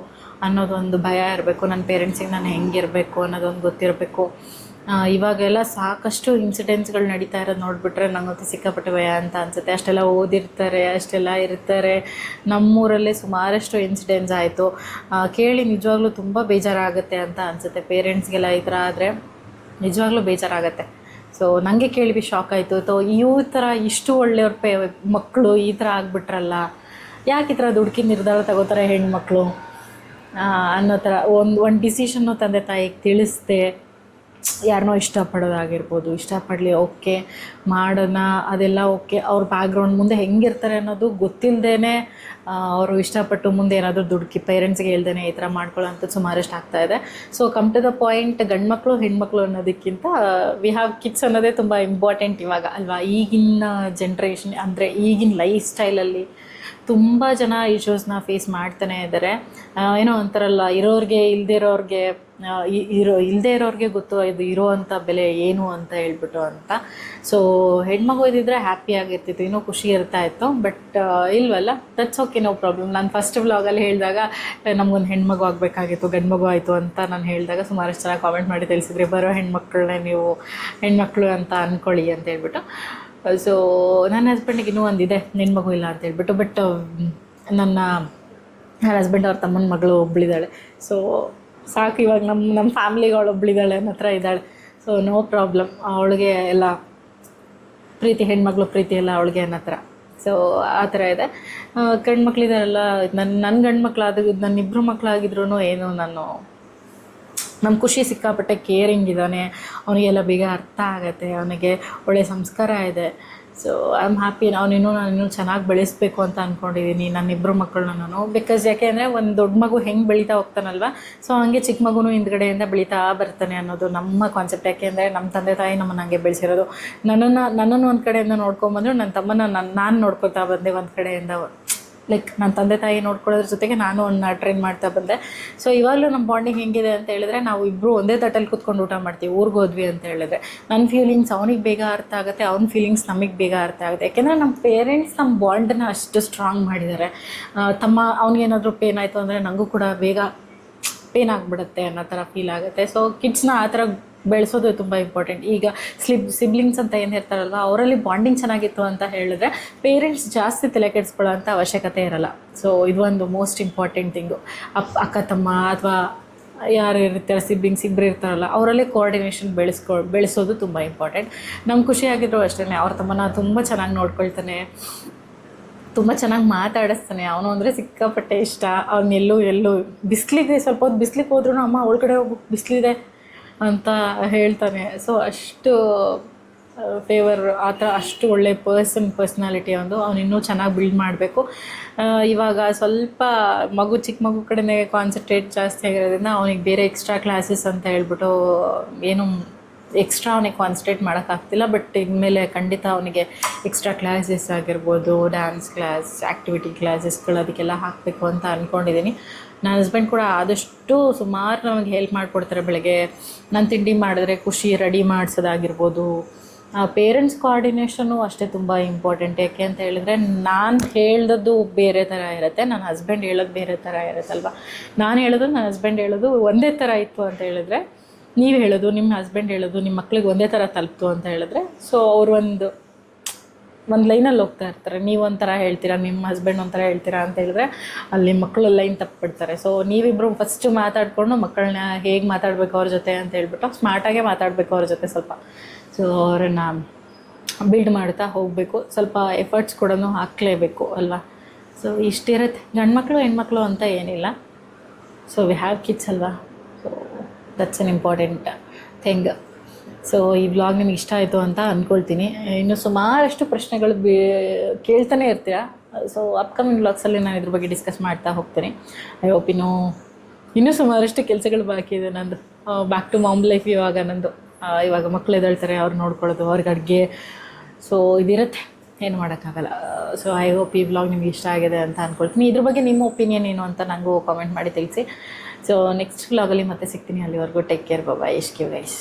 ಅನ್ನೋದೊಂದು ಭಯ ಇರಬೇಕು. ನನ್ನ ಪೇರೆಂಟ್ಸಿಗೆ ನಾನು ಹೆಂಗಿರಬೇಕು ಅನ್ನೋದೊಂದು ಗೊತ್ತಿರಬೇಕು. ಇವಾಗೆಲ್ಲ ಸಾಕಷ್ಟು ಇನ್ಸಿಡೆಂಟ್ಸ್ಗಳು ನಡೀತಾ ಇರೋದು ನೋಡಿಬಿಟ್ರೆ ನನಗಂತೂ ಸಿಕ್ಕಾಪಟ್ಟೆ ಭಯ ಅಂತ ಅನಿಸುತ್ತೆ. ಅಷ್ಟೆಲ್ಲ ಓದಿರ್ತಾರೆ, ಅಷ್ಟೆಲ್ಲ ಇರ್ತಾರೆ. ನಮ್ಮೂರಲ್ಲೇ ಸುಮಾರಷ್ಟು ಇನ್ಸಿಡೆಂಟ್ಸ್ ಆಯಿತು. ಕೇಳಿ ನಿಜವಾಗ್ಲೂ ತುಂಬ ಬೇಜಾರಾಗುತ್ತೆ ಅಂತ ಅನಿಸುತ್ತೆ. ಪೇರೆಂಟ್ಸ್ಗೆಲ್ಲ ಈ ಥರ ಆದರೆ ನಿಜವಾಗ್ಲೂ ಬೇಜಾರಾಗುತ್ತೆ. ಸೊ ನನಗೆ ಕೇಳಿ ಶಾಕ್ ಆಯಿತು. ಈ ಥರ ಇಷ್ಟು ಒಳ್ಳೆಯವ್ರ ಮಕ್ಕಳು ಈ ಥರ ಆಗಿಬಿಟ್ರಲ್ಲ, ಯಾಕೆ ಈ ಥರ ದುಡುಕಿ ನಿರ್ಧಾರ ತಗೋತಾರೆ ಹೆಣ್ಮಕ್ಳು ಅನ್ನೋ ಥರ ಒಂದು ಡಿಸಿಷನ್ನು ತಂದೆ ತಾಯಿಗೆ ತಿಳಿಸ್ದೆ, ಯಾರನ್ನೋ ಇಷ್ಟಪಡೋದಾಗಿರ್ಬೋದು, ಇಷ್ಟಪಡಲಿ, ಓಕೆ ಮಾಡೋಣ, ಅದೆಲ್ಲ ಓಕೆ. ಅವ್ರ ಬ್ಯಾಕ್ಗ್ರೌಂಡ್ ಮುಂದೆ ಹೆಂಗಿರ್ತಾರೆ ಅನ್ನೋದು ಗೊತ್ತಿಲ್ಲದೇ ಅವರು ಇಷ್ಟಪಟ್ಟು ಮುಂದೆ ಏನಾದರೂ ದುಡುಕಿ ಪೇರೆಂಟ್ಸ್ಗೆ ಹೇಳ್ದೇ ಈ ಥರ ಮಾಡ್ಕೊಳ್ಳೋಂಥದ್ದು ಸುಮಾರಷ್ಟು ಆಗ್ತಾಯಿದೆ. So come to the point, ಗಂಡು ಮಕ್ಕಳು ಹೆಣ್ಮಕ್ಳು ಅನ್ನೋದಕ್ಕಿಂತ ವಿ ಹ್ಯಾವ್ ಕಿಡ್ಸ್ ಅನ್ನೋದೇ ತುಂಬ ಇಂಪಾರ್ಟೆಂಟ್ ಇವಾಗ ಅಲ್ವಾ. ಈಗಿನ ಜನ್ರೇಷನ್ ಅಂದರೆ ಈಗಿನ ಲೈಫ್ ಸ್ಟೈಲಲ್ಲಿ ತುಂಬ ಜನ ಇಶ್ಯೂಸ್ನ ಫೇಸ್ ಮಾಡ್ತಾನೆ ಇದ್ದಾರೆ. ಏನೋ ಅಂತಾರಲ್ಲ, ಇರೋರಿಗೆ ಇಲ್ಲದೇ ಇರೋರಿಗೆ ಗೊತ್ತು ಇದು ಇರೋವಂಥ ಬೆಲೆ ಏನು ಅಂತ ಹೇಳ್ಬಿಟ್ಟು ಅಂತ. ಸೊ ಹೆಣ್ಮಗು ಇದ್ದಿದ್ರೆ ಹ್ಯಾಪಿಯಾಗಿರ್ತಿತ್ತು, ಇನ್ನೂ ಖುಷಿ ಇರ್ತಾಯಿತ್ತು. ಬಟ್ ಇಲ್ವಲ್ಲ, ದಟ್ಸ್ ಓಕೆ, ನೋ ಪ್ರಾಬ್ಲಮ್. ನಾನು ಫಸ್ಟ್ ವ್ಲಾಗಲ್ಲಿ ಹೇಳಿದಾಗ ನಮಗೊಂದು ಹೆಣ್ಮಗು ಆಗಬೇಕಾಗಿತ್ತು, ಗಂಡು ಮಗು ಆಯಿತು ಅಂತ ನಾನು ಹೇಳಿದಾಗ ಸುಮಾರಷ್ಟು ಜನ ಕಾಮೆಂಟ್ ಮಾಡಿ ತಿಳಿಸಿದ್ರಿ, ಬರೋ ಹೆಣ್ಮಕ್ಳನ್ನೇ ನೀವು ಹೆಣ್ಮಕ್ಳು ಅಂತ ಅಂದ್ಕೊಳ್ಳಿ ಅಂತ ಹೇಳ್ಬಿಟ್ಟು. ಸೊ ನನ್ನ ಹಸ್ಬೆಂಡಿಗೆ ಇನ್ನೂ ಒಂದಿದೆ, ಹೆಣ್ಮಗು ಇಲ್ಲ ಅಂತ ಹೇಳ್ಬಿಟ್ಟು. ಬಟ್ ನನ್ನ ಹಸ್ಬೆಂಡ್ ಅವ್ರ ತಮ್ಮನ ಮಗಳು ಒಬ್ಬಳಿದ್ದಾಳೆ. ಸೊ ಸಾಕು, ಇವಾಗ ನಮ್ಮ ಫ್ಯಾಮ್ಲಿಗೆ ಅವಳು ಒಬ್ಬಳಿದ್ದಾಳೆ, ನನ್ನ ಹತ್ರ ಇದ್ದಾಳೆ. ಸೊ ನೋ ಪ್ರಾಬ್ಲಮ್, ಅವಳಿಗೆ ಎಲ್ಲ ಪ್ರೀತಿ, ಹೆಣ್ಮಕ್ಳು ಪ್ರೀತಿ ಎಲ್ಲ ಅವಳಿಗೆ ನನ್ನ ಹತ್ರ. ಸೊ ಆ ಥರ ಇದೆ. ಗಂಡು ಮಕ್ಕಳಿದಾರಲ್ಲ, ನನ್ನ ಗಂಡು ಮಕ್ಕಳಾದ ನನ್ನಿಬ್ಬರು ಮಕ್ಕಳಾಗಿದ್ರು ಏನು ನಮ್ಮ ಖುಷಿ ಸಿಕ್ಕಾಪಟ್ಟೆ ಕೇರಿಂಗ್ ಇದ್ದಾನೆ, ಅವನಿಗೆಲ್ಲ ಬೇಗ ಅರ್ಥ ಆಗುತ್ತೆ, ಅವನಿಗೆ ಒಳ್ಳೆಯ ಸಂಸ್ಕಾರ ಇದೆ. So I am happy. ನಾನು ಇನ್ನೂ ಚೆನ್ನಾಗಿ ಬೆಳೆಸಬೇಕು ಅಂತ ಅಂದ್ಕೊಂಡಿದ್ದೀನಿ ನನ್ನಿಬ್ಬರು ಮಕ್ಕಳನ್ನ ನಾನು. ಬಿಕಾಸ್ ಯಾಕೆ ಅಂದರೆ ಒಂದು ದೊಡ್ಡ ಮಗು ಹೆಂಗೆ ಬೆಳೀತಾ ಹೋಗ್ತಾನಲ್ವ, ಸೊ ಹಂಗೆ ಚಿಕ್ಕ ಮಗುನೂ ಹಿಂದ್ಗಡೆಯಿಂದ ಬೆಳೀತಾ ಬರ್ತಾನೆ ಅನ್ನೋದು ನಮ್ಮ ಕಾನ್ಸೆಪ್ಟ್. ಯಾಕೆ ಅಂದರೆ ನಮ್ಮ ತಂದೆ ತಾಯಿ ನಮ್ಮನ್ನು ಹಂಗೆ ಬೆಳೆಸಿರೋದು. ನನ್ನನ್ನು ಒಂದು ಕಡೆಯಿಂದ ನೋಡ್ಕೊಂಬಂದರು, ನನ್ನ ತಮ್ಮನ ನಾನು ನೋಡ್ಕೊತಾ ಬಂದೆ ಒಂದು ಕಡೆಯಿಂದ. ಲೈಕ್ ನನ್ನ ತಂದೆ ತಾಯಿ ನೋಡ್ಕೊಳ್ಳೋದ್ರ ಜೊತೆಗೆ ನಾನು ಅವನ್ನ ಟ್ರೈನ್ ಮಾಡ್ತಾ ಬಂದೆ. ಸೊ ಇವಾಗಲೂ ನಮ್ಮ ಬಾಂಡಿಂಗ್ ಹೆಂಗಿದೆ ಅಂತ ಹೇಳಿದ್ರೆ, ನಾವು ಇಬ್ಬರು ಒಂದೇ ತಟ್ಟಲ್ಲಿ ಕೂತ್ಕೊಂಡು ಊಟ ಮಾಡ್ತೀವಿ. ಊರಿಗೆ ಹೋದ್ವಿ ಅಂತ ಹೇಳಿದ್ರೆ ನನ್ನ ಫೀಲಿಂಗ್ಸ್ ಅವನಿಗೆ ಬೇಗ ಅರ್ಥ ಆಗುತ್ತೆ, ಅವ್ನ ಫೀಲಿಂಗ್ಸ್ ನಮಗೆ ಬೇಗ ಅರ್ಥ ಆಗುತ್ತೆ. ಯಾಕೆಂದರೆ ನಮ್ಮ ಪೇರೆಂಟ್ಸ್ ನಮ್ಮ ಬಾಂಡನ್ನ ಅಷ್ಟು ಸ್ಟ್ರಾಂಗ್ ಮಾಡಿದ್ದಾರೆ. ಅವ್ನಿಗೇನಾದರೂ ಪೇನ್ ಆಯಿತು ಅಂದರೆ ನನಗೂ ಕೂಡ ಬೇಗ ಪೇನ್ ಆಗಿಬಿಡುತ್ತೆ ಅನ್ನೋ ಥರ ಫೀಲ್ ಆಗುತ್ತೆ. ಸೊ ಕಿಡ್ಸ್ನ ಆ ಥರ ಬೆಳೆಸೋದು ತುಂಬ ಇಂಪಾರ್ಟೆಂಟ್. ಈಗ ಸಿಬ್ಲಿಂಗ್ಸ್ ಅಂತ ಏನು ಇರ್ತಾರಲ್ವ, ಅವರಲ್ಲಿ ಬಾಂಡಿಂಗ್ ಚೆನ್ನಾಗಿತ್ತು ಅಂತ ಹೇಳಿದ್ರೆ ಪೇರೆಂಟ್ಸ್ ಜಾಸ್ತಿ ತಲೆ ಕೆಡಿಸ್ಕೊಳ್ಳೋ ಅಂಥ ಅವಶ್ಯಕತೆ ಇರಲ್ಲ. ಸೊ ಇದು ಒಂದು ಮೋಸ್ಟ್ ಇಂಪಾರ್ಟೆಂಟ್ ಥಿಂಗು. ಅಕ್ಕ ತಮ್ಮ ಅಥವಾ ಯಾರು ಇರ್ತಾರೆ ಸಿಬ್ಲಿಂಗ್ಸ್ ಇಬ್ಬರು ಇರ್ತಾರಲ್ಲ, ಅವರಲ್ಲೇ ಕೋಆರ್ಡಿನೇಷನ್ ಬೆಳೆಸೋದು ತುಂಬ ಇಂಪಾರ್ಟೆಂಟ್. ನಮ್ಗೆ ಖುಷಿಯಾಗಿದ್ರು ಅಷ್ಟೇ, ಅವ್ರ ತಮ್ಮನ ತುಂಬ ಚೆನ್ನಾಗಿ ನೋಡ್ಕೊಳ್ತಾನೆ, ತುಂಬ ಚೆನ್ನಾಗಿ ಮಾತಾಡಿಸ್ತಾನೆ. ಅವನು ಅಂದರೆ ಸಿಕ್ಕಾಪಟ್ಟೆ ಇಷ್ಟ. ಎಲ್ಲೂ ಬಿಸಿಲಿದೆ, ಸ್ವಲ್ಪ ಹೊತ್ತು ಬಿಸಿಲಿಗೆ ಹೋದ್ರೂ ಅಮ್ಮ ಅವಳ ಕಡೆ ಹೋಗಿ ಬಿಸಿಲಿದೆ ಅಂತ ಹೇಳ್ತಾನೆ. ಸೊ ಅಷ್ಟು ಫೇವರ್, ಆ ಥರ ಅಷ್ಟು ಒಳ್ಳೆ ಪರ್ಸ್ನಾಲಿಟಿ ಅವನು ಇನ್ನೂ ಚೆನ್ನಾಗಿ ಬಿಲ್ಡ್ ಮಾಡಬೇಕು. ಇವಾಗ ಸ್ವಲ್ಪ ಚಿಕ್ಕ ಮಗು ಕಡೆನೇ ಕಾನ್ಸಂಟ್ರೇಟ್ ಜಾಸ್ತಿ ಆಗಿರೋದ್ರಿಂದ ಅವನಿಗೆ ಬೇರೆ ಎಕ್ಸ್ಟ್ರಾ ಕ್ಲಾಸಸ್ ಅಂತ ಹೇಳ್ಬಿಟ್ಟು ಏನು ಎಕ್ಸ್ಟ್ರಾ ಅವನಿಗೆ ಕಾನ್ಸಂಟ್ರೇಟ್ ಮಾಡೋಕ್ಕಾಗ್ತಿಲ್ಲ. ಬಟ್ ಇನ್ಮೇಲೆ ಖಂಡಿತ ಅವನಿಗೆ ಎಕ್ಸ್ಟ್ರಾ ಕ್ಲಾಸಸ್ ಆಗಿರ್ಬೋದು, ಡ್ಯಾನ್ಸ್ ಕ್ಲಾಸ್, ಆ್ಯಕ್ಟಿವಿಟಿ ಕ್ಲಾಸಸ್ಗಳು ಅದಕ್ಕೆಲ್ಲ ಹಾಕಬೇಕು ಅಂತ ಅಂದ್ಕೊಂಡಿದ್ದೀನಿ. ನನ್ನ ಹಸ್ಬೆಂಡ್ ಕೂಡ ಆದಷ್ಟು ಸುಮಾರು ನಮಗೆ ಹೆಲ್ಪ್ ಮಾಡಿಕೊಡ್ತಾರೆ. ಬೆಳಗ್ಗೆ ನಾನು ತಿಂಡಿ ಮಾಡಿದ್ರೆ ಖುಷಿ ರೆಡಿ ಮಾಡಿಸೋದಾಗಿರ್ಬೋದು. ಪೇರೆಂಟ್ಸ್ ಕೋಆರ್ಡಿನೇಷನ್ನು ಅಷ್ಟೇ ತುಂಬ ಇಂಪಾರ್ಟೆಂಟ್. ಯಾಕೆ ಅಂತ ಹೇಳಿದ್ರೆ, ನಾನು ಹೇಳ್ದದ್ದು ಬೇರೆ ಥರ ಇರುತ್ತೆ, ನನ್ನ ಹಸ್ಬೆಂಡ್ ಹೇಳೋದು ಬೇರೆ ಥರ ಇರುತ್ತಲ್ವ. ನಾನು ಹೇಳೋದು ನನ್ನ ಹಸ್ಬೆಂಡ್ ಹೇಳೋದು ಒಂದೇ ಥರ ಇತ್ತು ಅಂತ ಹೇಳಿದ್ರೆ, ನೀವು ಹೇಳೋದು ನಿಮ್ಮ ಹಸ್ಬೆಂಡ್ ಹೇಳೋದು ನಿಮ್ಮ ಮಕ್ಳಿಗೆ ಒಂದೇ ಥರ ತಲುಪ್ತು ಅಂತ ಹೇಳಿದ್ರೆ, ಸೊ ಅವರು ಒಂದು ಲೈನಲ್ಲಿ ಹೋಗ್ತಾ ಇರ್ತಾರೆ. ನೀವು ಒಂಥರ ಹೇಳ್ತೀರಾ, ನಿಮ್ಮ ಹಸ್ಬೆಂಡ್ ಒಂಥರ ಹೇಳ್ತೀರಾ ಅಂತ ಹೇಳಿದ್ರೆ ಅಲ್ಲಿ ಮಕ್ಕಳು ಲೈನ್ ತಪ್ಪಿಬಿಡ್ತಾರೆ. ಸೊ ನೀವಿಬ್ಬರು ಫಸ್ಟು ಮಾತಾಡಿಕೊಂಡು ಮಕ್ಕಳನ್ನ ಹೇಗೆ ಮಾತಾಡಬೇಕು ಅವ್ರ ಜೊತೆ ಅಂತ ಹೇಳ್ಬಿಟ್ಟು ಸ್ಮಾರ್ಟಾಗೇ ಮಾತಾಡಬೇಕು ಅವ್ರ ಜೊತೆ ಸ್ವಲ್ಪ. ಸೊ ಅವರನ್ನು ಬಿಲ್ಡ್ ಮಾಡ್ತಾ ಹೋಗಬೇಕು, ಸ್ವಲ್ಪ ಎಫರ್ಟ್ಸ್ ಕೂಡ ಹಾಕಲೇಬೇಕು ಅಲ್ವಾ. ಸೊ ಇಷ್ಟಿರುತ್ತೆ. ಗಂಡ್ಮಕ್ಳು ಹೆಣ್ಮಕ್ಳು ಅಂತ ಏನಿಲ್ಲ. ಸೊ ವಿ ಹ್ಯಾವ್ ಕಿಡ್ಸ್ ಅಲ್ವಾ. So that's N important thing. So ಈ ವ್ಲಾಗ್ ನಿಮಗೆ ಇಷ್ಟ ಆಯಿತು ಅಂತ ಅಂದ್ಕೊಳ್ತೀನಿ. ಇನ್ನು ಸುಮಾರಷ್ಟು ಪ್ರಶ್ನೆಗಳು ಕೇಳ್ತಾನೆ ಇರ್ತೀರ, ಸೊ ಅಪ್ಕಮಿಂಗ್ ವ್ಲಾಗ್ಸಲ್ಲಿ ನಾನು ಇದ್ರ ಬಗ್ಗೆ ಡಿಸ್ಕಸ್ ಮಾಡ್ತಾ ಹೋಗ್ತೀನಿ. ಐ ಹೋಪ್ ಇನ್ನೂ ಸುಮಾರಷ್ಟು ಕೆಲಸಗಳು ಬಾಕಿ ಇದೆ ನಂದು. ಬ್ಯಾಕ್ ಟು ಮಾಮ್ ಲೈಫ್ ಇವಾಗ ಮಕ್ಕಳು ಎದ್ದೇಳ್ತಾರೆ, ಅವ್ರು ನೋಡ್ಕೊಳ್ಳೋದು, ಅವ್ರಿಗೆ ಅಡುಗೆ, ಸೊ ಇದಿರುತ್ತೆ, ಏನು ಮಾಡೋಕ್ಕಾಗಲ್ಲ. ಸೊ ಐ ಹೋಪ್ ಈ ವ್ಲಾಗ್ ನಿಮ್ಗೆ ಇಷ್ಟ ಆಗಿದೆ ಅಂತ ಅಂದ್ಕೊಳ್ತೀನಿ. ಇದ್ರ ಬಗ್ಗೆ ನಿಮ್ಮ ಒಪಿನಿಯನ್ ಏನು ಅಂತ ನನಗೂ ಕಾಮೆಂಟ್ ಮಾಡಿ ತಿಳಿಸಿ. ಸೊ ನೆಕ್ಸ್ಟ್ ವ್ಲಾಗಲ್ಲಿ ಮತ್ತೆ ಸಿಗ್ತೀನಿ. ಅಲ್ಲಿವರೆಗೂ ಟೇಕ್ ಕೇರ್, ಬಾಯ್, ಇಶ್ಕ್ ಯು ಗೈಸ್.